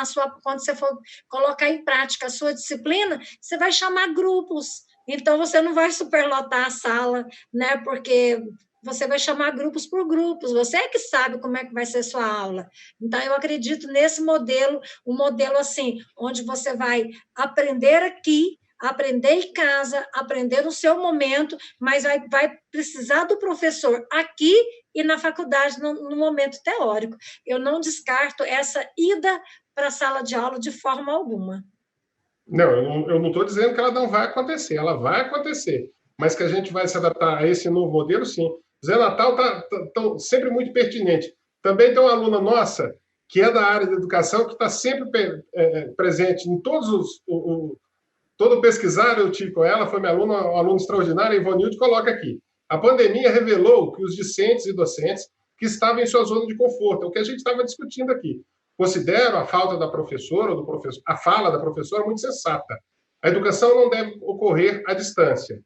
quando você for colocar em prática a sua disciplina, você vai chamar grupos. Então, você não vai superlotar a sala, né, porque você vai chamar grupos por grupos, você é que sabe como é que vai ser sua aula. Então, eu acredito nesse modelo, um modelo assim, onde você vai aprender aqui, aprender em casa, aprender no seu momento, mas vai precisar do professor aqui e na faculdade no momento teórico. Eu não descarto essa ida para a sala de aula de forma alguma. Não, eu não estou dizendo que ela não vai acontecer, ela vai acontecer, mas que a gente vai se adaptar a esse novo modelo, sim. Zé Natal está sempre muito pertinente. Também tem uma aluna nossa, que é da área de educação, que está sempre presente em todos todo pesquisar eu tive com ela, foi minha aluna, uma aluna extraordinária, a Ivonilde, coloca aqui. A pandemia revelou que os discentes e docentes que estavam em sua zona de conforto, é o que a gente estava discutindo aqui. Considero a falta da professora ou do professor, a fala da professora muito sensata. A educação não deve ocorrer à distância.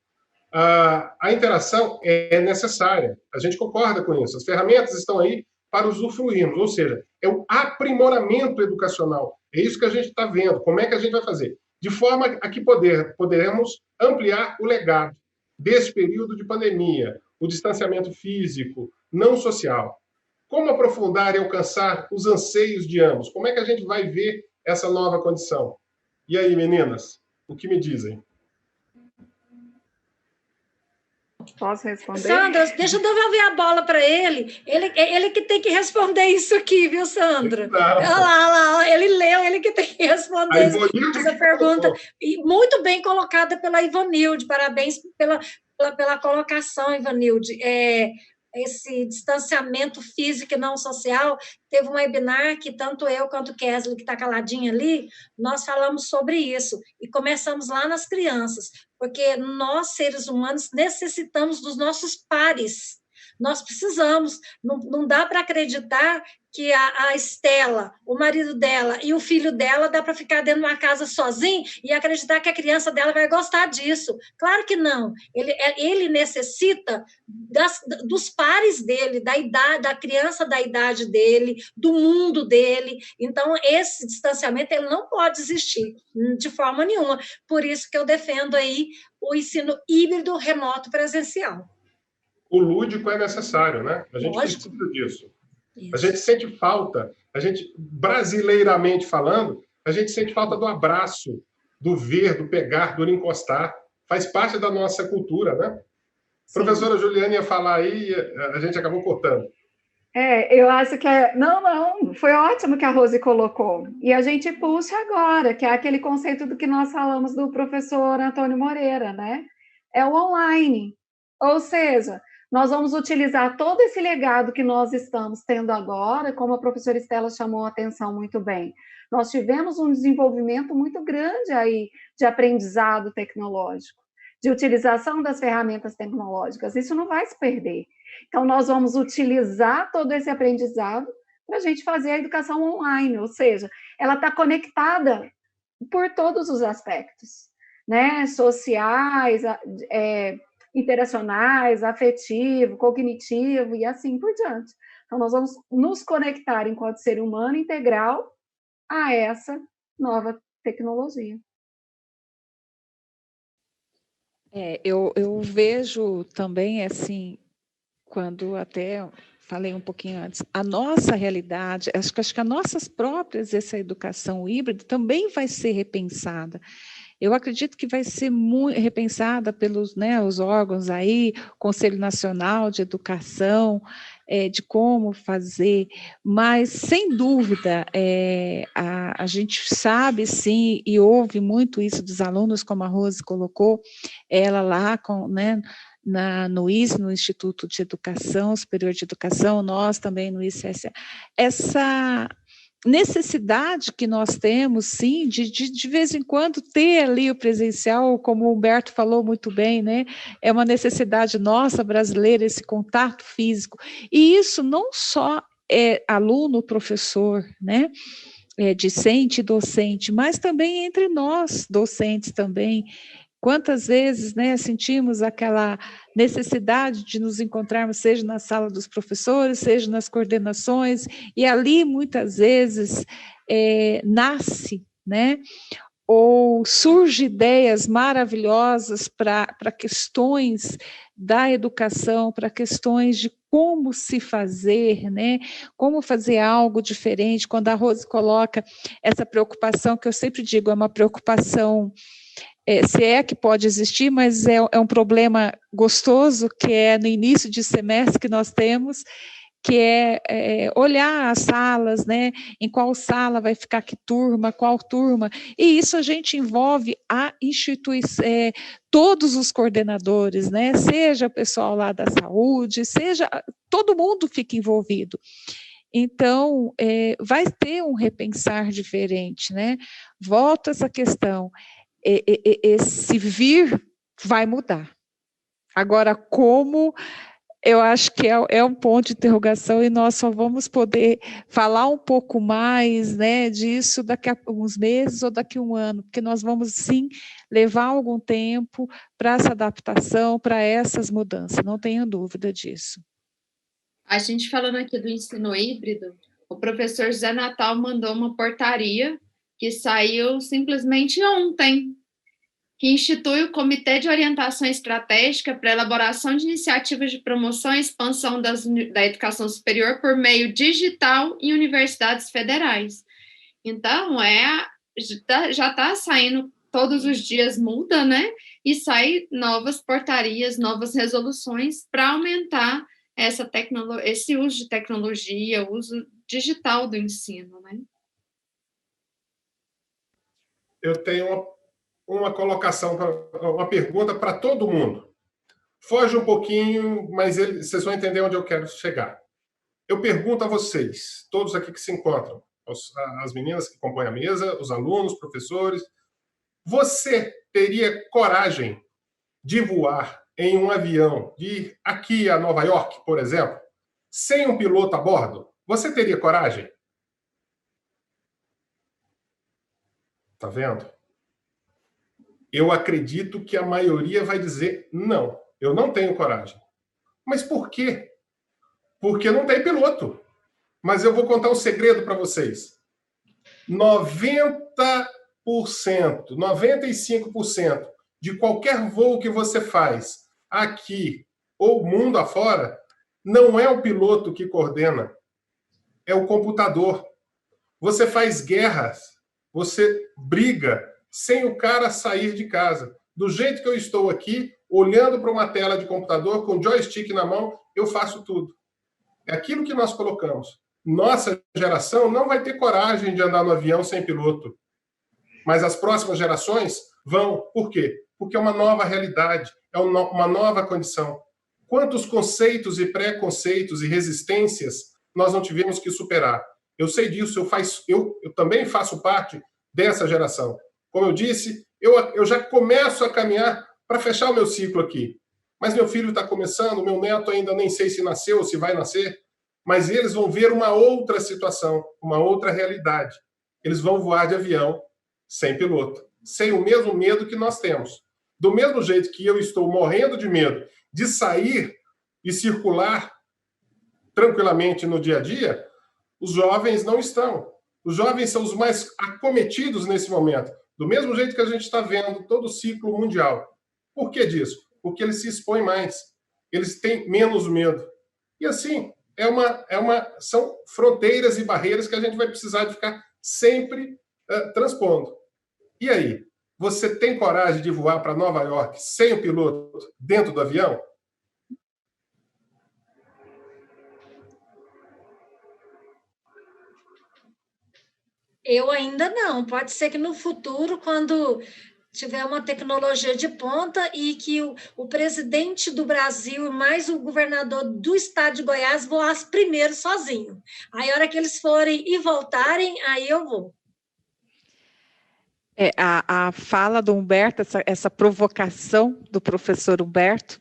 A interação é necessária. A gente concorda com isso. As ferramentas estão aí para usufruirmos, ou seja, é o aprimoramento educacional. É isso que a gente está vendo. Como é que a gente vai fazer? De forma a que poderemos ampliar o legado desse período de pandemia, o distanciamento físico, não social. Como aprofundar e alcançar os anseios de ambos? Como é que a gente vai ver essa nova condição? E aí, meninas, o que me dizem? Posso responder? Sandra, deixa eu devolver a bola para ele. Ele que tem que responder isso aqui, viu, Sandra? Olha lá, ele leu, ele que tem que responder essa pergunta. E muito bem colocada pela Ivonilde. Parabéns pela colocação, Ivonilde. Esse distanciamento físico e não social, teve um webinar que tanto eu quanto o Kesley, que está caladinha ali, nós falamos sobre isso, e começamos lá nas crianças, porque nós, seres humanos, necessitamos dos nossos pares, nós precisamos, não dá para acreditar que a Estela, o marido dela e o filho dela dá para ficar dentro de uma casa sozinho e acreditar que a criança dela vai gostar disso. Claro que não. Ele necessita dos pares dele, da idade, da criança da idade dele, do mundo dele. Então, esse distanciamento ele não pode existir de forma nenhuma. Por isso que eu defendo aí o ensino híbrido, remoto, presencial. O lúdico é necessário, né? A gente precisa disso. Isso. A gente sente falta, brasileiramente falando, a gente sente falta do abraço, do ver, do pegar, do encostar. Faz parte da nossa cultura, né? Sim. Professora Juliana ia falar aí, a gente acabou cortando. Eu acho que Não, foi ótimo que a Rose colocou. E a gente puxa agora, que é aquele conceito do que nós falamos do professor Antônio Moreira, né? É o online. Ou seja, nós vamos utilizar todo esse legado que nós estamos tendo agora, como a professora Estela chamou a atenção muito bem. Nós tivemos um desenvolvimento muito grande aí de aprendizado tecnológico, de utilização das ferramentas tecnológicas. Isso não vai se perder. Então, nós vamos utilizar todo esse aprendizado para a gente fazer a educação online, ou seja, ela está conectada por todos os aspectos, né? Sociais, interacionais, afetivo, cognitivo e assim por diante. Então, nós vamos nos conectar enquanto ser humano integral a essa nova tecnologia. Eu vejo também, assim, quando até falei um pouquinho antes, a nossa realidade, acho que a nossas próprias, essa educação híbrida também vai ser repensada. Eu acredito que vai ser muito repensada pelos, né, os órgãos aí, Conselho Nacional de Educação, de como fazer, mas, sem dúvida, a gente sabe, sim, e ouve muito isso dos alunos, como a Rose colocou, ela lá, né, no IS, no Instituto de Educação, Superior de Educação, nós também no ICSA, essa necessidade que nós temos, sim, de vez em quando ter ali o presencial, como o Humberto falou muito bem, né? É uma necessidade nossa, brasileira, esse contato físico. E isso não só é aluno, professor, né? Discente, docente, mas também entre nós, docentes também. Quantas vezes, né, sentimos aquela necessidade de nos encontrarmos, seja na sala dos professores, seja nas coordenações, e ali, muitas vezes, nasce, né, ou surge ideias maravilhosas para questões da educação, para questões de como se fazer, né, como fazer algo diferente. Quando a Rose coloca essa preocupação, que eu sempre digo, é uma preocupação, se é que pode existir, mas é um problema gostoso, que é no início de semestre que nós temos, que é olhar as salas, né? Em qual sala vai ficar que turma, qual turma, e isso a gente envolve a instituição, todos os coordenadores, né? Seja o pessoal lá da saúde, seja, todo mundo fica envolvido. Então, vai ter um repensar diferente, né? Volto a essa questão, esse vir vai mudar. Agora, como, eu acho que é um ponto de interrogação, e nós só vamos poder falar um pouco mais, né, disso daqui a alguns meses ou daqui a um ano, porque nós vamos, sim, levar algum tempo para essa adaptação, para essas mudanças, não tenho dúvida disso. A gente falando aqui do ensino híbrido, o professor José Natal mandou uma portaria que saiu simplesmente ontem, que institui o Comitê de Orientação Estratégica para a elaboração de iniciativas de promoção e expansão da educação superior por meio digital em universidades federais. Então, já está saindo, todos os dias muda, né? E sai novas portarias, novas resoluções para aumentar esse uso de tecnologia, o uso digital do ensino, né? Eu tenho uma colocação, uma pergunta para todo mundo. Foge um pouquinho, mas vocês vão entender onde eu quero chegar. Eu pergunto a vocês, todos aqui que se encontram, as meninas que compõem a mesa, os alunos, professores, você teria coragem de voar em um avião, de ir aqui a Nova York, por exemplo, sem um piloto a bordo? Você teria coragem? Tá vendo? Eu acredito que a maioria vai dizer não, eu não tenho coragem. Mas por quê? Porque não tem piloto. Mas eu vou contar um segredo para vocês. 90%, 95% de qualquer voo que você faz aqui ou mundo afora, não é o piloto que coordena, é o computador. Você faz guerras, você briga sem o cara sair de casa. Do jeito que eu estou aqui, olhando para uma tela de computador, com joystick na mão, eu faço tudo. É aquilo que nós colocamos. Nossa geração não vai ter coragem de andar no avião sem piloto. Mas as próximas gerações vão. Por quê? Porque é uma nova realidade, é uma nova condição. Quantos conceitos e preconceitos e resistências nós não tivemos que superar? Eu sei disso, eu também faço parte dessa geração. Como eu disse, eu já começo a caminhar para fechar o meu ciclo aqui. Mas meu filho está começando, meu neto ainda nem sei se nasceu ou se vai nascer, mas eles vão ver uma outra situação, uma outra realidade. Eles vão voar de avião sem piloto, sem o mesmo medo que nós temos. Do mesmo jeito que eu estou morrendo de medo de sair e circular tranquilamente no dia a dia, os jovens não estão. Os jovens são os mais acometidos nesse momento. Do mesmo jeito que a gente está vendo todo o ciclo mundial. Por que disso? Porque eles se expõem mais. Eles têm menos medo. E assim, são fronteiras e barreiras que a gente vai precisar de ficar sempre transpondo. E aí, você tem coragem de voar para Nova York sem o piloto dentro do avião? Eu ainda não. Pode ser que no futuro, quando tiver uma tecnologia de ponta e que o presidente do Brasil mais o governador do estado de Goiás voasse primeiro sozinho. Aí, a hora que eles forem e voltarem, aí eu vou. A fala do Humberto, essa provocação do professor Humberto,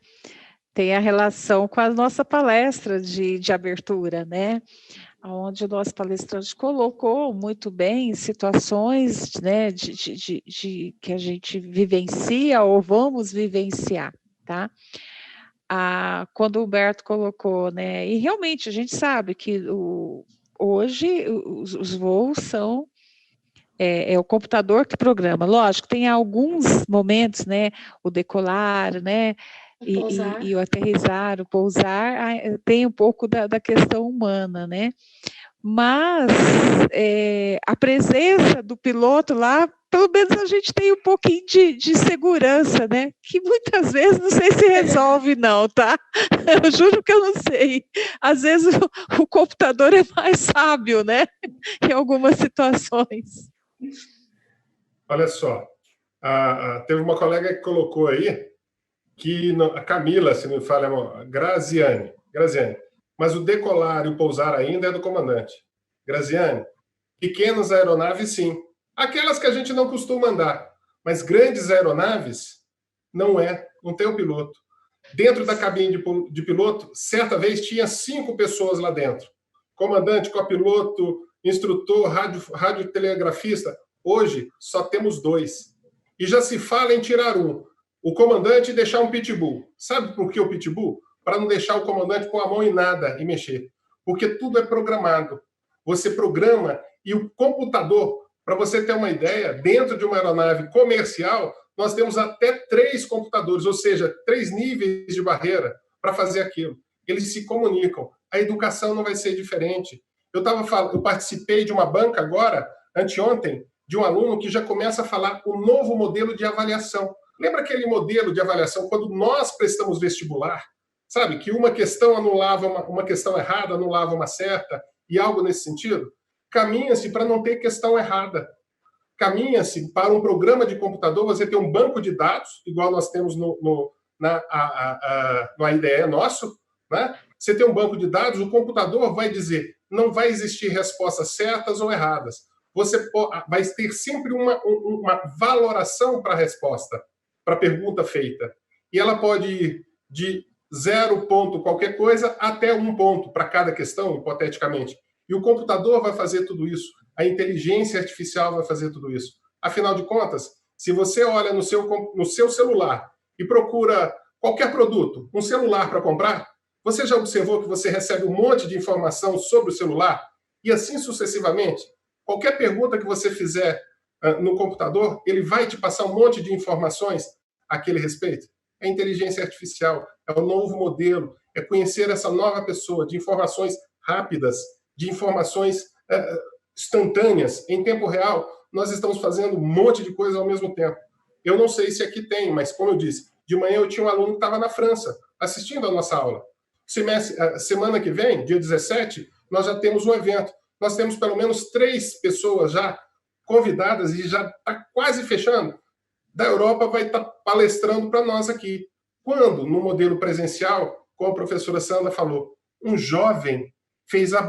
tem a relação com a nossa palestra de abertura, né? Onde o nosso palestrante colocou muito bem situações, né, que a gente vivencia ou vamos vivenciar, tá? Quando o Humberto colocou, né, e realmente a gente sabe que hoje os voos são o computador que programa. Lógico, tem alguns momentos, né, o decolar, né, e o aterrissar, o pousar, tem um pouco da questão humana, né? Mas a presença do piloto lá, pelo menos a gente tem um pouquinho de segurança, né? Que muitas vezes não sei se resolve, não, tá? Eu juro que eu não sei. Às vezes o computador é mais sábio, né? Em algumas situações. Olha só, teve uma colega que colocou aí que a Camila, se não me falha, Graziane, mas o decolar e o pousar ainda é do comandante. Graziane, pequenas aeronaves, sim. Aquelas que a gente não costuma andar, mas grandes aeronaves, não tem o piloto. Dentro da cabine de piloto, certa vez tinha 5 pessoas lá dentro. Comandante, copiloto, instrutor, radiotelegrafista. Hoje, só temos 2. E já se fala em tirar um. O comandante deixar um pitbull. Sabe por que o pitbull? Para não deixar o comandante pôr a mão em nada e mexer. Porque tudo é programado. Você programa e o computador, para você ter uma ideia, dentro de uma aeronave comercial, nós temos até 3 computadores, ou seja, 3 níveis de barreira para fazer aquilo. Eles se comunicam. A educação não vai ser diferente. Eu participei de uma banca agora, anteontem, de um aluno que já começa a falar o novo modelo de avaliação. Lembra aquele modelo de avaliação quando nós prestamos vestibular? Sabe, que uma questão anulava uma questão errada, anulava uma certa, e algo nesse sentido? Caminha-se para não ter questão errada. Caminha-se para um programa de computador, você ter um banco de dados, igual nós temos no IDE nosso, né? Você tem um banco de dados, o computador vai dizer, não vai existir respostas certas ou erradas. Você vai ter sempre uma valoração para a resposta, para a pergunta feita. E ela pode ir de 0 ponto qualquer coisa até 1 ponto para cada questão, hipoteticamente. E o computador vai fazer tudo isso. A inteligência artificial vai fazer tudo isso. Afinal de contas, se você olha no seu celular e procura qualquer produto, um celular para comprar, você já observou que você recebe um monte de informação sobre o celular? E assim sucessivamente? Qualquer pergunta que você fizer no computador, ele vai te passar um monte de informações àquele respeito. É inteligência artificial, é o novo modelo, é conhecer essa nova pessoa, de informações rápidas, de informações instantâneas, em tempo real. Nós estamos fazendo um monte de coisa ao mesmo tempo. Eu não sei se aqui tem, mas como eu disse, de manhã eu tinha um aluno que estava na França, assistindo a nossa aula. Semana que vem, dia 17, nós já temos um evento. Nós temos pelo menos 3 pessoas já convidadas e já está quase fechando. Da Europa vai estar palestrando para nós aqui. Quando, no modelo presencial, como a professora Sandra falou, um jovem fez a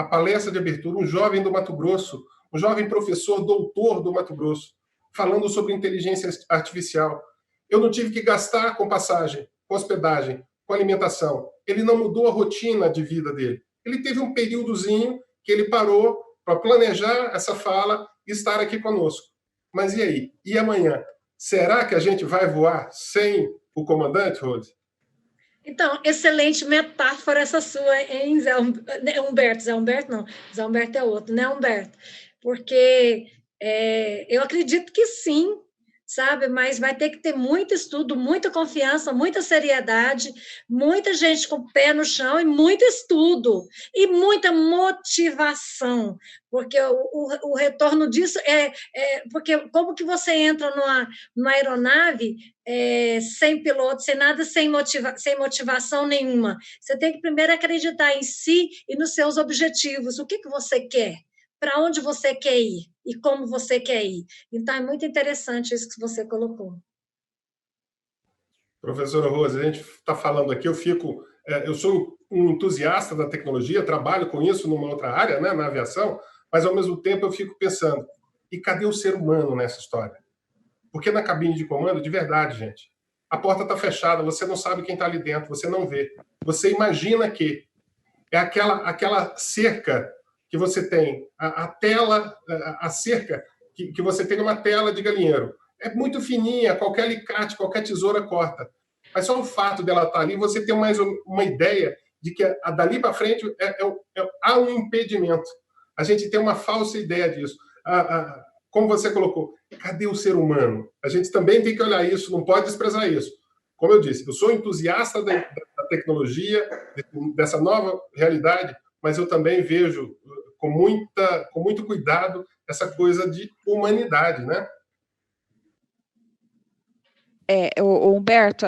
palestra de abertura, um jovem do Mato Grosso, um jovem professor, doutor do Mato Grosso, falando sobre inteligência artificial. Eu não tive que gastar com passagem, com hospedagem, com alimentação. Ele não mudou a rotina de vida dele. Ele teve um períodozinho que ele parou para planejar essa fala e estar aqui conosco. Mas e aí? E amanhã? Será que a gente vai voar sem o comandante, Rose? Então, excelente metáfora essa sua, hein, Zé Humberto? Zé Humberto não, Zé Humberto é outro, né, Humberto? Porque eu acredito que sim, sabe? Mas vai ter que ter muito estudo, muita confiança, muita seriedade, muita gente com o pé no chão e muito estudo e muita motivação, porque o retorno disso porque como que você entra numa aeronave sem piloto, sem nada, sem motivação nenhuma? Você tem que primeiro acreditar em si e nos seus objetivos. O que você quer? Para onde você quer ir e como você quer ir. Então, é muito interessante isso que você colocou. Professora Rose, a gente está falando aqui, eu sou um entusiasta da tecnologia, trabalho com isso numa outra área, né, na aviação, mas, ao mesmo tempo, eu fico pensando, e cadê o ser humano nessa história? Porque na cabine de comando, de verdade, gente, a porta está fechada, você não sabe quem está ali dentro, você não vê. Você imagina que é aquela cerca que você tem, a cerca que você tem uma tela de galinheiro. É muito fininha, qualquer alicate, qualquer tesoura corta. Mas só o fato dela estar ali, você tem mais uma ideia de que dali para frente há um impedimento. A gente tem uma falsa ideia disso. Como você colocou, cadê o ser humano? A gente também tem que olhar isso, não pode desprezar isso. Como eu disse, eu sou entusiasta da tecnologia, dessa nova realidade, mas eu também vejo com muito cuidado essa coisa de humanidade, né? O Humberto,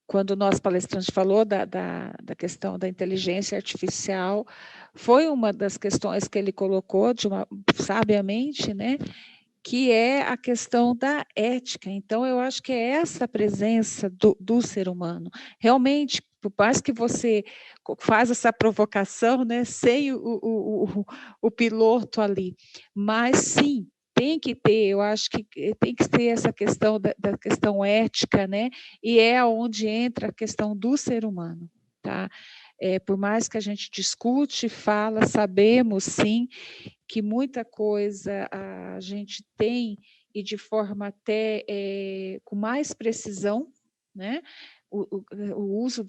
quando o nosso palestrante falou da questão da inteligência artificial, foi uma das questões que ele colocou sabiamente, né? Que é a questão da ética. Então, eu acho que é essa presença do ser humano. Realmente, por mais que você faz essa provocação, né, sem o piloto ali, mas sim, tem que ter, eu acho que tem que ter essa questão da questão ética, né, e é onde entra a questão do ser humano, tá? Por mais que a gente discute, fala, sabemos sim que muita coisa a gente tem e de forma até com mais precisão, né? O uso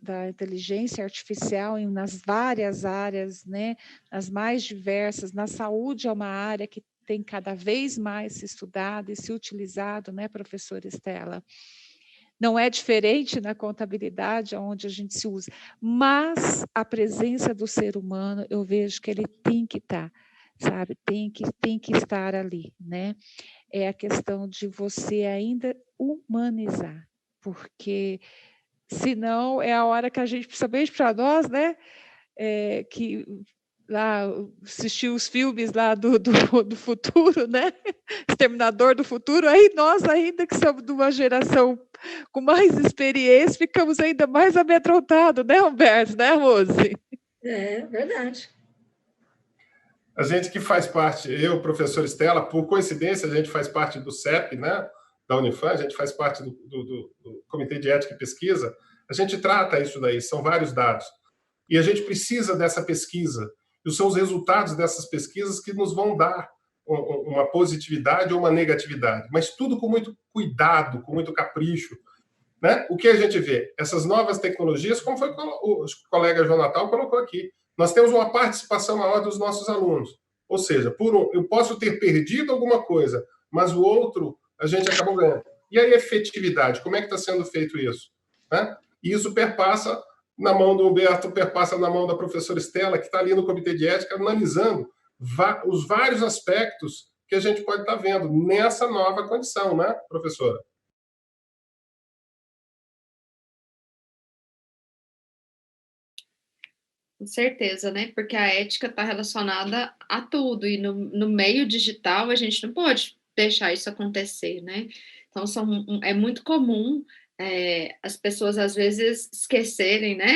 da inteligência artificial nas várias áreas, né? As mais diversas. Na saúde é uma área que tem cada vez mais se estudado e se utilizado, né, professora Estela? Não é diferente na contabilidade, onde a gente se usa, mas a presença do ser humano, eu vejo que ele tem que estar, sabe? Tem que estar ali, né? É a questão de você ainda humanizar, porque senão é a hora que a gente, principalmente para nós, né? Que lá assistir os filmes lá do futuro, né? Exterminador do Futuro, aí nós ainda que somos de uma geração com mais experiência, ficamos ainda mais amedrontados, né, Humberto, né, Rose? É verdade. A gente que faz parte, eu, professor Estela, por coincidência, a gente faz parte do CEP, né, da Unifam, a gente faz parte do Comitê de Ética e Pesquisa, a gente trata isso daí, são vários dados. E a gente precisa dessa pesquisa, e são os resultados dessas pesquisas que nos vão dar uma positividade ou uma negatividade, mas tudo com muito cuidado, com muito capricho, né? O que a gente vê? Essas novas tecnologias, como foi o colega João Natal colocou aqui, nós temos uma participação maior dos nossos alunos. Ou seja, eu posso ter perdido alguma coisa, mas o outro a gente acabou ganhando. E a efetividade, como é que está sendo feito isso? Né? E isso perpassa na mão do Humberto, perpassa na mão da professora Estela, que está ali no Comitê de Ética, analisando os vários aspectos que a gente pode estar vendo nessa nova condição, né, professora? Com certeza, né? Porque a ética está relacionada a tudo, e no meio digital a gente não pode deixar isso acontecer, né? Então, é muito comum as pessoas, às vezes, esquecerem, né?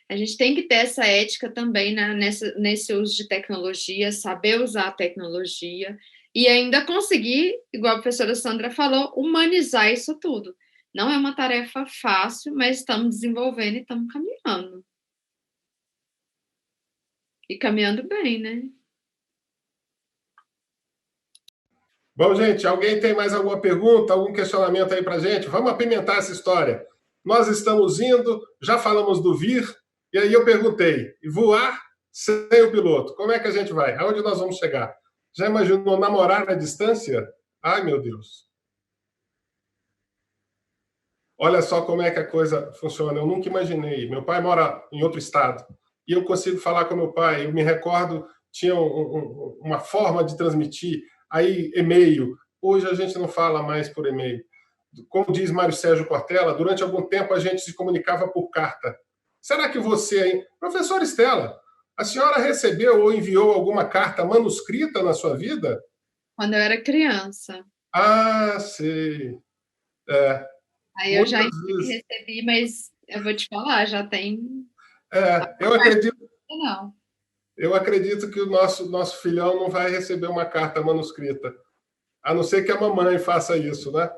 A gente tem que ter essa ética também, né, nesse uso de tecnologia, saber usar a tecnologia e ainda conseguir, igual a professora Sandra falou, humanizar isso tudo. Não é uma tarefa fácil, mas estamos desenvolvendo e estamos caminhando. E caminhando bem, né? Bom, gente, alguém tem mais alguma pergunta, algum questionamento aí para a gente? Vamos apimentar essa história. Nós estamos indo, já falamos do vir, e aí eu perguntei, voar sem o piloto, como é que a gente vai? Aonde nós vamos chegar? Já imaginou namorar à distância? Ai, meu Deus. Olha só como é que a coisa funciona. Eu nunca imaginei. Meu pai mora em outro estado e eu consigo falar com meu pai. Eu me recordo, tinha uma forma de transmitir, aí e-mail. Hoje a gente não fala mais por e-mail. Como diz Mário Sérgio Cortella, durante algum tempo a gente se comunicava por carta. Será que você, hein? Professora Estela, a senhora recebeu ou enviou alguma carta manuscrita na sua vida? Quando eu era criança. Ah, sei. É, Aí eu já muitas vezes. recebi, mas eu vou te falar, já tem. Não. Eu acredito que o nosso filhão não vai receber uma carta manuscrita, a não ser que a mamãe faça isso, né?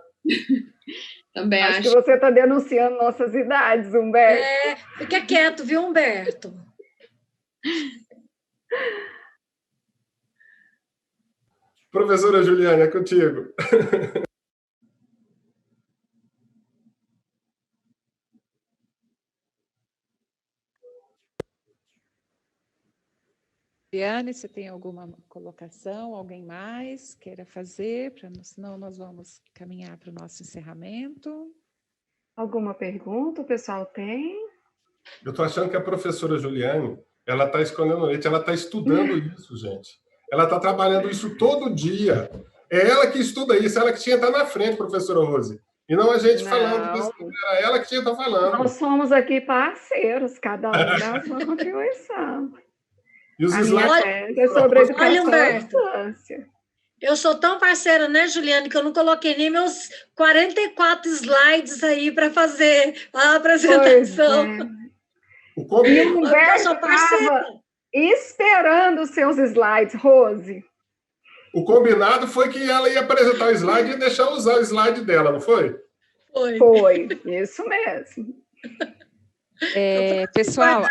Também acho que você está denunciando nossas idades, Humberto. Fica quieto, viu, Humberto? Professora Juliana, é contigo. Viane, você tem alguma colocação? Alguém mais queira fazer? Senão nós vamos caminhar para o nosso encerramento. Alguma pergunta o pessoal tem? Eu estou achando que a professora Juliane, ela está escondendo leite, ela está estudando isso, gente. Ela está trabalhando isso todo dia. É ela que estuda isso, ela que tinha que estar na frente, professora Rose. E não a gente falando disso, era ela que tinha que estar falando. Nós somos aqui parceiros, cada um dá a sua contribuição. E os a minha tese é sobre educação à distância. Eu sou tão parceira, né, Juliane, que eu não coloquei nem meus 44 slides aí para fazer a apresentação. E o Humberto estava esperando os seus slides, Rose. O combinado foi que ela ia apresentar o slide e deixar usar o slide dela, não foi? Foi, isso mesmo. Pessoal,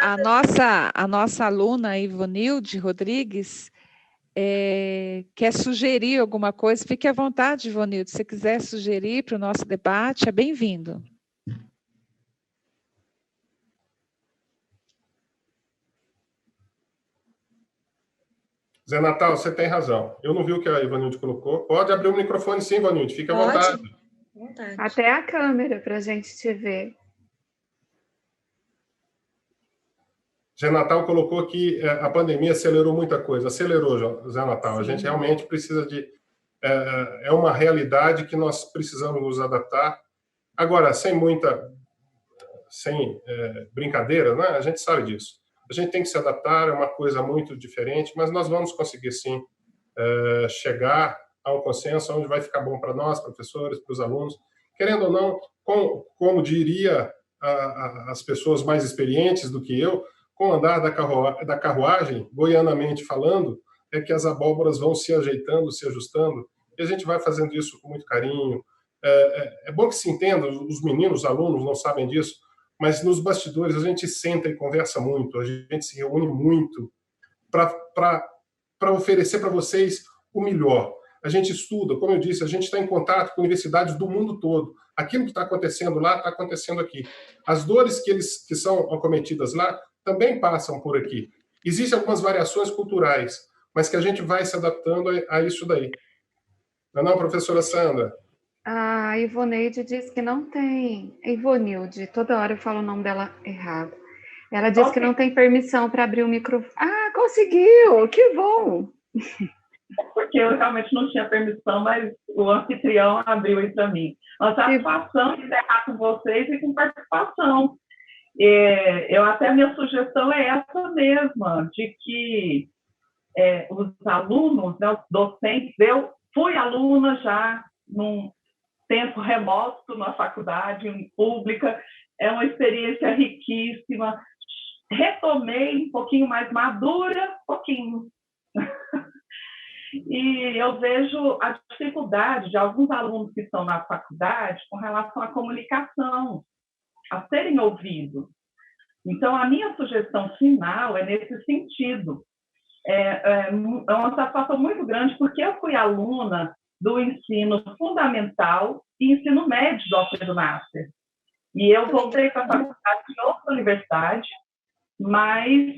a nossa aluna Ivonilde Rodrigues quer sugerir alguma coisa. Fique à vontade, Ivonilde. Se quiser sugerir para o nosso debate, é bem-vindo. Zé Natal, você tem razão. Eu não vi o que a Ivonilde colocou. Pode abrir o microfone sim, Ivonilde. Fique à vontade. Até a câmera para a gente te ver. Zé Natal colocou que a pandemia acelerou muita coisa. Acelerou, Zé Natal. Sim. A gente realmente precisa de... É uma realidade que nós precisamos nos adaptar. Agora, sem brincadeira, né? A gente sabe disso. A gente tem que se adaptar, é uma coisa muito diferente, mas nós vamos conseguir, sim, chegar a um consenso onde vai ficar bom para nós, professores, para os alunos. Querendo ou não, como diria as pessoas mais experientes do que eu, com o andar da carruagem, goianamente falando, é que as abóboras vão se ajeitando, se ajustando, e a gente vai fazendo isso com muito carinho. É bom que se entenda, os meninos, os alunos não sabem disso, mas nos bastidores a gente senta e conversa muito, a gente se reúne muito para oferecer para vocês o melhor. A gente estuda, como eu disse, a gente está em contato com universidades do mundo todo. Aquilo que está acontecendo lá está acontecendo aqui. As dores que são acometidas lá também passam por aqui. Existem algumas variações culturais, mas que a gente vai se adaptando a isso daí. Não, professora Sandra? A Ivoneide disse que não tem... Ivonilde, toda hora eu falo o nome dela errado. Ela disse que não tem permissão para abrir o microfone. Ah, conseguiu! Que bom! Porque eu realmente não tinha permissão, mas o anfitrião abriu isso para mim. Uma satisfação de encerrar com vocês e com participação. A minha sugestão é essa mesma, de que os alunos, né, os docentes, eu fui aluna já num tempo remoto na faculdade pública, é uma experiência riquíssima, retomei um pouquinho mais madura, pouquinho. E eu vejo a dificuldade de alguns alunos que estão na faculdade com relação à comunicação, a serem ouvidos. Então, a minha sugestão final é nesse sentido. É uma satisfação muito grande, porque eu fui aluna do ensino fundamental e ensino médio do Alfredo Nasser. E eu voltei para a faculdade de outra universidade, mas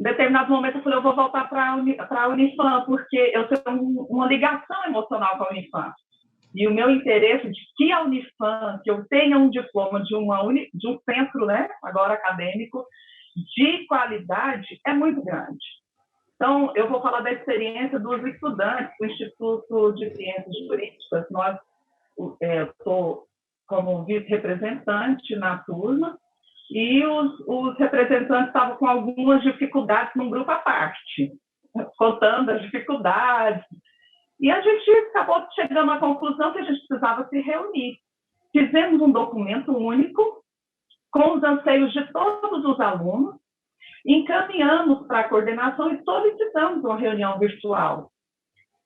em determinado momento eu falei, eu vou voltar para a Unifam, porque eu tenho uma ligação emocional com a Unifam. E o meu interesse de que a Unifam, que eu tenha um diploma de um centro, né, agora acadêmico, de qualidade, é muito grande. Então, eu vou falar da experiência dos estudantes do Instituto de Ciências Jurídicas. Estou como vice-representante na turma, e os representantes estavam com algumas dificuldades num grupo à parte, contando as dificuldades. E a gente acabou chegando à conclusão que a gente precisava se reunir. Fizemos um documento único, com os anseios de todos os alunos, encaminhamos para a coordenação e solicitamos uma reunião virtual,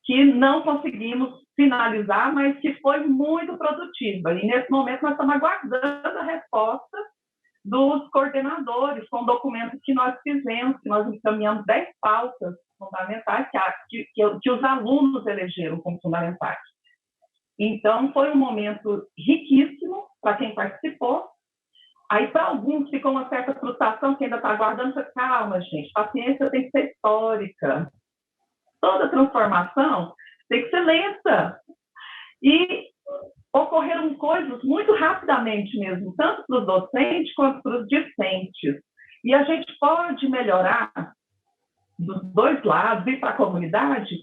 que não conseguimos finalizar, mas que foi muito produtiva. E, nesse momento, nós estamos aguardando a resposta dos coordenadores com documentos que nós fizemos, que nós encaminhamos 10 pautas fundamentais que os alunos elegeram como fundamentais. Então, foi um momento riquíssimo para quem participou. Aí, para alguns, ficou uma certa frustração, que ainda está aguardando. Calma, gente, paciência tem que ser histórica. Toda transformação tem que ser lenta. E ocorreram coisas muito rapidamente mesmo, tanto para os docentes quanto para os discentes. E a gente pode melhorar dos dois lados e para a comunidade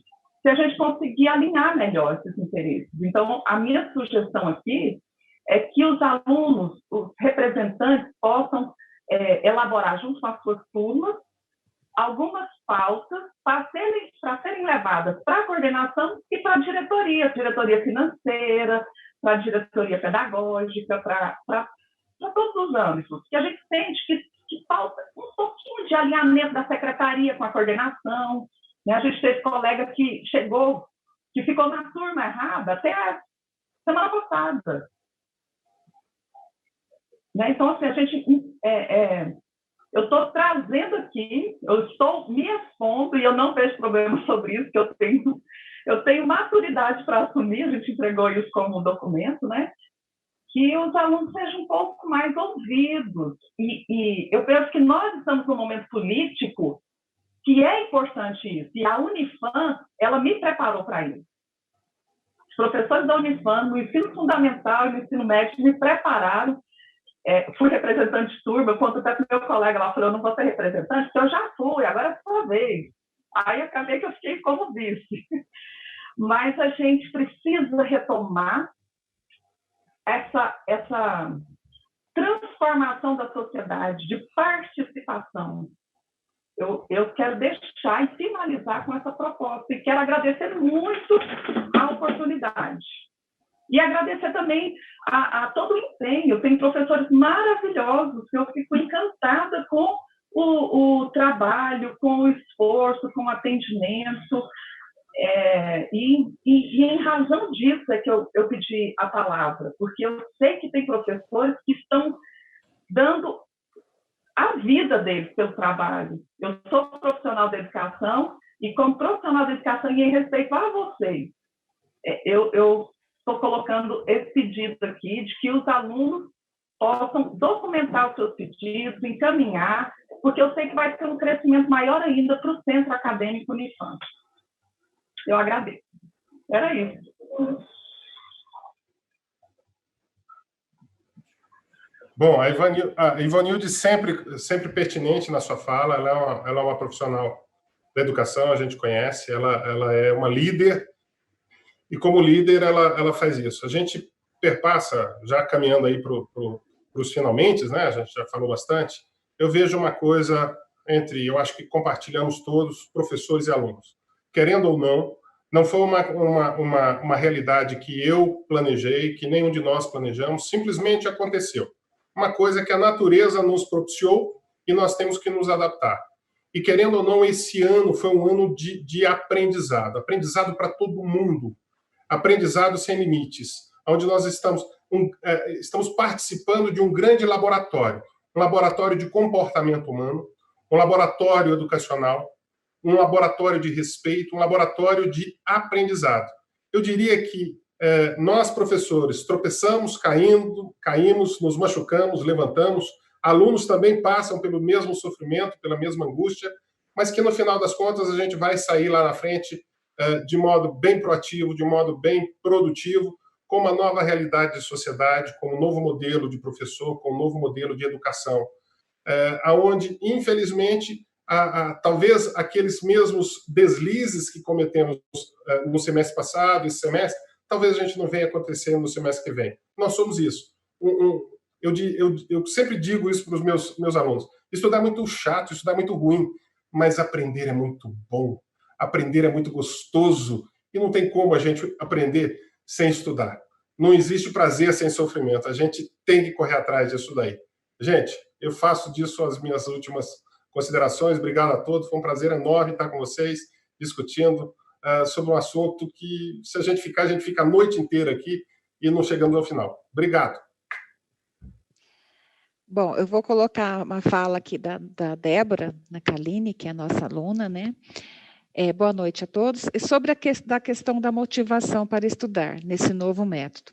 se a gente conseguir alinhar melhor esses interesses. Então, a minha sugestão aqui é que os alunos, os representantes, possam elaborar junto com as suas turmas algumas pautas para serem levadas para a coordenação e para a diretoria financeira, para a diretoria pedagógica, para todos os âmbitos, que a gente sente que falta um pouquinho de alinhamento da secretaria com a coordenação, né? A gente teve colega que ficou na turma errada até a semana passada. Né? Então, assim, a gente... eu estou trazendo aqui, eu estou me expondo, e eu não vejo problema sobre isso, que eu tenho maturidade para assumir, a gente entregou isso como documento, né? Que os alunos sejam um pouco mais ouvidos. E eu penso que nós estamos num momento político que é importante isso. E a Unifam, ela me preparou para isso. Os professores da Unifam, no ensino fundamental e no ensino médio, me prepararam. Fui representante de turma, quando até meu colega lá falou, eu não vou ser representante, porque eu já fui, agora é a sua vez. Aí acabei que eu fiquei como vice. Mas a gente precisa retomar essa transformação da sociedade, de participação. Eu quero deixar e finalizar com essa proposta, e quero agradecer muito a oportunidade. E agradecer também a todo o empenho. Tem professores maravilhosos, que eu fico encantada com o trabalho, com o esforço, com o atendimento. E em razão disso é que eu pedi a palavra, porque eu sei que tem professores que estão dando a vida deles pelo trabalho. Eu sou profissional da educação, e como profissional da educação, e em respeito a vocês, eu estou colocando esse pedido aqui de que os alunos possam documentar os seus pedidos, encaminhar, porque eu sei que vai ter um crescimento maior ainda para o Centro Acadêmico Unifam. Eu agradeço. Era isso. Bom, a Ivanilde sempre pertinente na sua fala. Ela é uma profissional da educação, a gente conhece. Ela é uma líder, e como líder ela faz isso. A gente perpassa, já caminhando aí para os finalmente, né? A gente já falou bastante. Eu vejo uma coisa eu acho que compartilhamos todos, professores e alunos. Querendo ou não foi uma realidade que eu planejei, que nenhum de nós planejamos, simplesmente aconteceu. Uma coisa que a natureza nos propiciou e nós temos que nos adaptar. E, querendo ou não, esse ano foi um ano de aprendizado. Aprendizado para todo mundo. Aprendizado sem limites. Onde nós estamos participando de um grande laboratório. Um laboratório de comportamento humano, um laboratório educacional, um laboratório de respeito, um laboratório de aprendizado. Eu diria que nós, professores, tropeçamos, caímos, nos machucamos, levantamos. Alunos também passam pelo mesmo sofrimento, pela mesma angústia, mas que no final das contas a gente vai sair lá na frente de modo bem proativo, de modo bem produtivo, com uma nova realidade de sociedade, com um novo modelo de professor, com um novo modelo de educação, aonde, infelizmente, talvez aqueles mesmos deslizes que cometemos no semestre passado, esse semestre, talvez a gente não venha acontecendo no semestre que vem. Nós somos isso. Eu sempre digo isso para os meus alunos. Estudar é muito chato, estudar é muito ruim, mas aprender é muito bom. Aprender é muito gostoso e não tem como a gente aprender sem estudar. Não existe prazer sem sofrimento. A gente tem que correr atrás disso daí. Gente, eu faço disso as minhas últimas considerações. Obrigado a todos. Foi um prazer enorme estar com vocês, discutindo sobre um assunto que, se a gente fica a noite inteira aqui e não chegamos ao final. Obrigado. Bom, eu vou colocar uma fala aqui da Débora Nacaline, que é a nossa aluna, né? Boa noite a todos. E sobre a questão da motivação para estudar nesse novo método.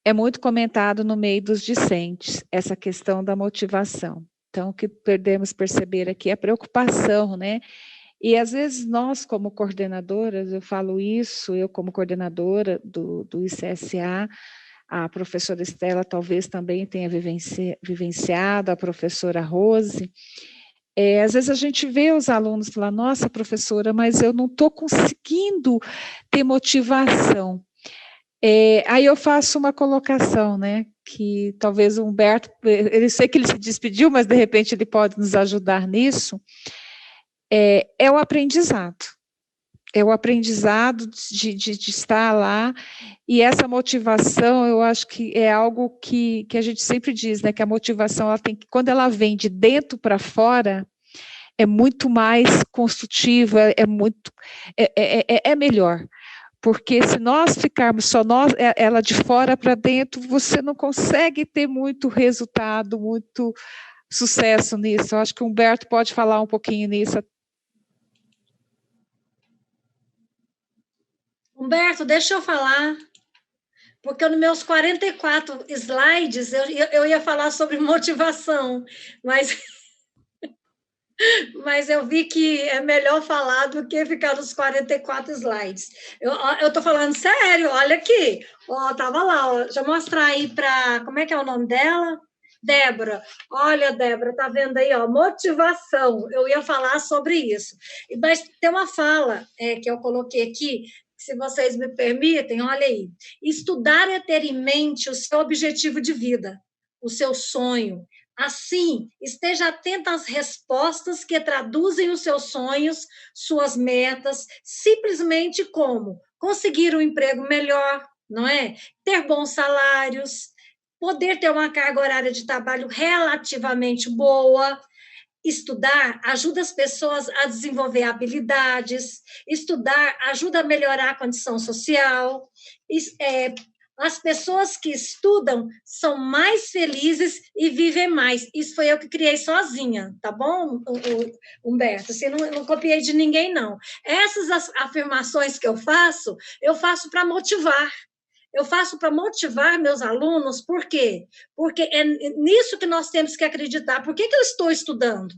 É muito comentado no meio dos discentes, essa questão da motivação. Então, o que podemos perceber aqui é a preocupação, né? E, às vezes, nós, como coordenadoras, eu falo isso, eu como coordenadora do ICSA, a professora Estela talvez também tenha vivenciado, a professora Rose. Às vezes a gente vê os alunos falar, nossa, professora, mas eu não estou conseguindo ter motivação. Aí eu faço uma colocação, né, que talvez o Humberto, eu sei que ele se despediu, mas de repente ele pode nos ajudar nisso, é o aprendizado. É o aprendizado de estar lá, e essa motivação, eu acho que é algo que a gente sempre diz, né, que a motivação, quando ela vem de dentro para fora, é muito mais construtiva, é melhor. Porque se nós ficarmos só ela de fora para dentro, você não consegue ter muito resultado, muito sucesso nisso. Eu acho que o Humberto pode falar um pouquinho nisso. Humberto, deixa eu falar, porque nos meus 44 slides eu ia falar sobre motivação, mas eu vi que é melhor falar do que ficar nos 44 slides. Eu estou falando sério, olha aqui, estava lá, deixa eu mostrar aí para, como é que é o nome dela? Débora, olha, Débora, tá vendo aí, motivação, eu ia falar sobre isso. Mas tem uma fala que eu coloquei aqui, se vocês me permitem, olha aí. Estudar é ter em mente o seu objetivo de vida, o seu sonho. Assim, esteja atento às respostas que traduzem os seus sonhos, suas metas, simplesmente como conseguir um emprego melhor, não é? Ter bons salários, poder ter uma carga horária de trabalho relativamente boa. Estudar ajuda as pessoas a desenvolver habilidades, estudar ajuda a melhorar a condição social, as pessoas que estudam são mais felizes e vivem mais. Isso foi eu que criei sozinha, tá bom, Humberto? Assim, não copiei de ninguém, não. Essas afirmações que eu faço para motivar. Eu faço para motivar meus alunos, por quê? Porque é nisso que nós temos que acreditar. Por que eu estou estudando?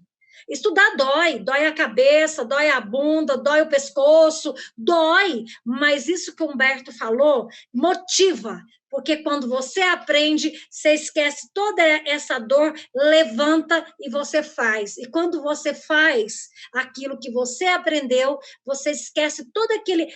Estudar dói a cabeça, dói a bunda, dói o pescoço, dói, mas isso que o Humberto falou motiva, porque quando você aprende, você esquece toda essa dor, levanta e você faz. E quando você faz aquilo que você aprendeu, você esquece toda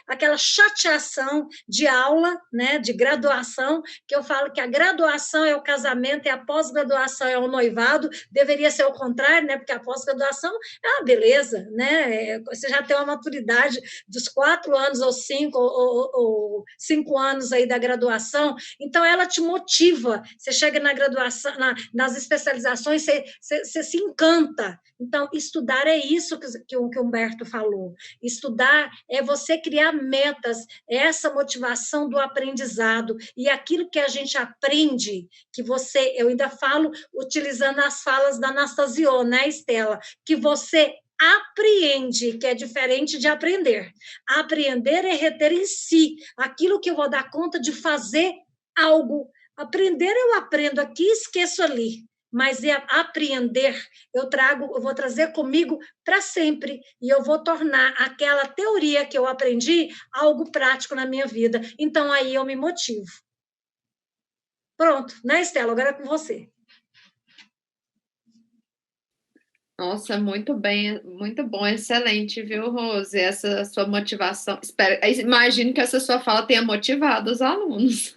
aquela chateação de aula, né, de graduação, que eu falo que a graduação é o casamento e a pós-graduação é o noivado, deveria ser o contrário, né, porque a pós-graduação é uma beleza, né, você já tem uma maturidade dos 4 anos ou 5, ou 5 anos aí da graduação. Então, ela te motiva. Você chega na graduação, nas especializações, você se encanta. Então, estudar é isso que o Humberto falou. Estudar é você criar metas, é essa motivação do aprendizado. E aquilo que a gente aprende, eu ainda falo utilizando as falas da Anastasio, né, Estela? Que você apreende, que é diferente de aprender. Apreender é reter em si aquilo que eu vou dar conta de fazer algo. Aprender, eu aprendo aqui e esqueço ali. mas é apreender, eu vou trazer comigo para sempre, e eu vou tornar aquela teoria que eu aprendi algo prático na minha vida. Então, aí eu me motivo. Pronto, né, Estela? Agora é com você. Nossa, muito bem, muito bom, excelente, viu, Rose? Essa sua motivação. Imagino que essa sua fala tenha motivado os alunos.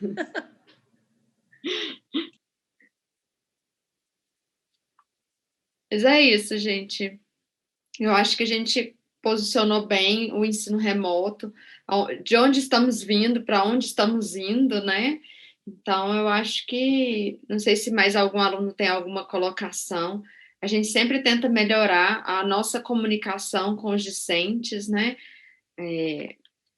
Mas é isso, gente. Eu acho que a gente posicionou bem o ensino remoto, de onde estamos vindo, para onde estamos indo, né? Então, eu acho que, não sei se mais algum aluno tem alguma colocação, a gente sempre tenta melhorar a nossa comunicação com os discentes, né?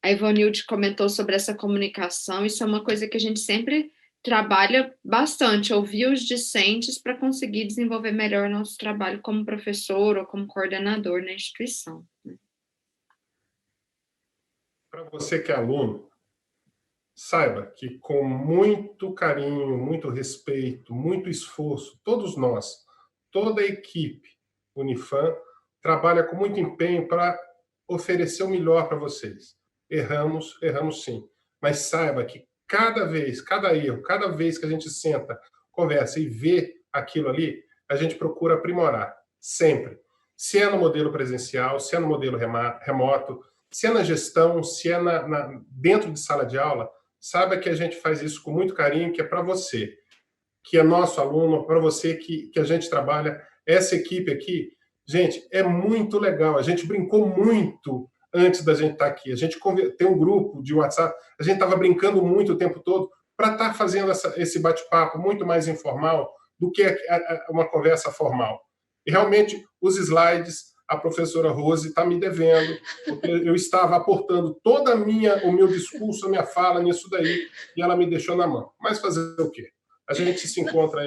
A Ivonilde comentou sobre essa comunicação, isso é uma coisa que a gente sempre trabalha bastante, ouvir os discentes para conseguir desenvolver melhor nosso trabalho como professor ou como coordenador na instituição. Para você que é aluno, saiba que com muito carinho, muito respeito, muito esforço, todos nós, toda a equipe Unifam, trabalha com muito empenho para oferecer o melhor para vocês. Erramos sim. Mas saiba que cada erro, cada vez que a gente senta, conversa e vê aquilo ali, a gente procura aprimorar, sempre. Se é no modelo presencial, se é no modelo remoto, se é na gestão, se é dentro de sala de aula, saiba que a gente faz isso com muito carinho, que é para você, que é nosso aluno, para você que a gente trabalha. Essa equipe aqui, gente, é muito legal. A gente brincou muito antes da gente estar aqui. A gente tem um grupo de WhatsApp, a gente estava brincando muito o tempo todo para estar fazendo esse bate-papo muito mais informal do que uma conversa formal. E realmente, os slides, a professora Rose está me devendo, porque eu estava aportando todo o meu discurso, a minha fala nisso daí, e ela me deixou na mão. Mas fazer o quê? A gente se encontra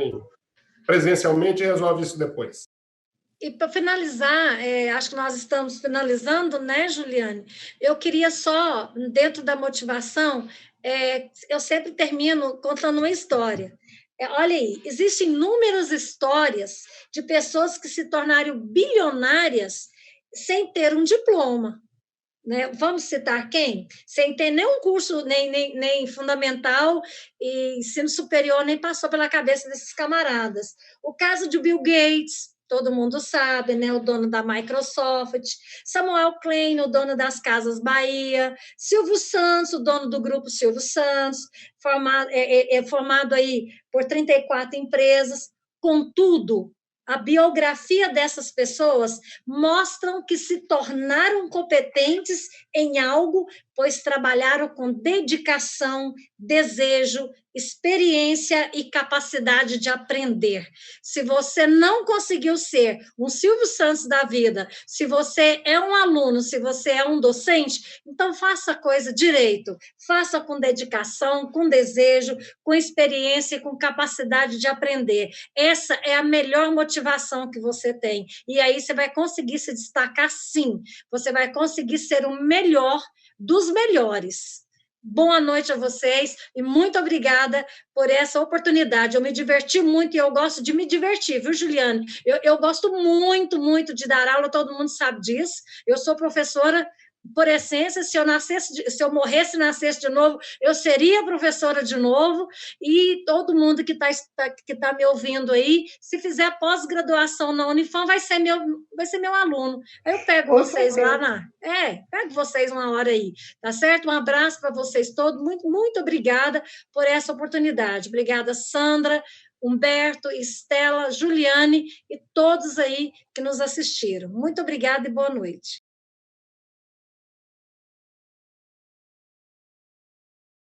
presencialmente e resolve isso depois. E para finalizar, acho que nós estamos finalizando, né, Juliane? Eu queria só, dentro da motivação, eu sempre termino contando uma história. Olha aí, existem inúmeras histórias de pessoas que se tornaram bilionárias sem ter um diploma. Né? Vamos citar quem? Sem ter nenhum curso, nem fundamental e ensino superior, nem passou pela cabeça desses camaradas. O caso de Bill Gates, todo mundo sabe, né? O dono da Microsoft, Samuel Klein, o dono das Casas Bahia, Silvio Santos, o dono do grupo Silvio Santos, formado aí por 34 empresas. Contudo, a biografia dessas pessoas mostram que se tornaram competentes em algo, pois trabalharam com dedicação, desejo, experiência e capacidade de aprender. Se você não conseguiu ser um Silvio Santos da vida, se você é um aluno, se você é um docente, então faça a coisa direito, faça com dedicação, com desejo, com experiência e com capacidade de aprender. Essa é a melhor motivação que você tem. E aí você vai conseguir se destacar, sim. Você vai conseguir ser o melhor dos melhores. Boa noite a vocês e muito obrigada por essa oportunidade. Eu me diverti muito e eu gosto de me divertir, viu, Juliane? Eu gosto muito, muito de dar aula, todo mundo sabe disso. Eu sou professora por essência, se eu morresse e nascesse de novo, eu seria professora de novo, e todo mundo que tá me ouvindo aí, se fizer pós-graduação na Unifam, vai ser meu aluno. Aí eu pego vocês lá pego vocês uma hora aí, tá certo? Um abraço para vocês todos, muito, muito obrigada por essa oportunidade. Obrigada, Sandra, Humberto, Estela, Juliane e todos aí que nos assistiram. Muito obrigada e boa noite.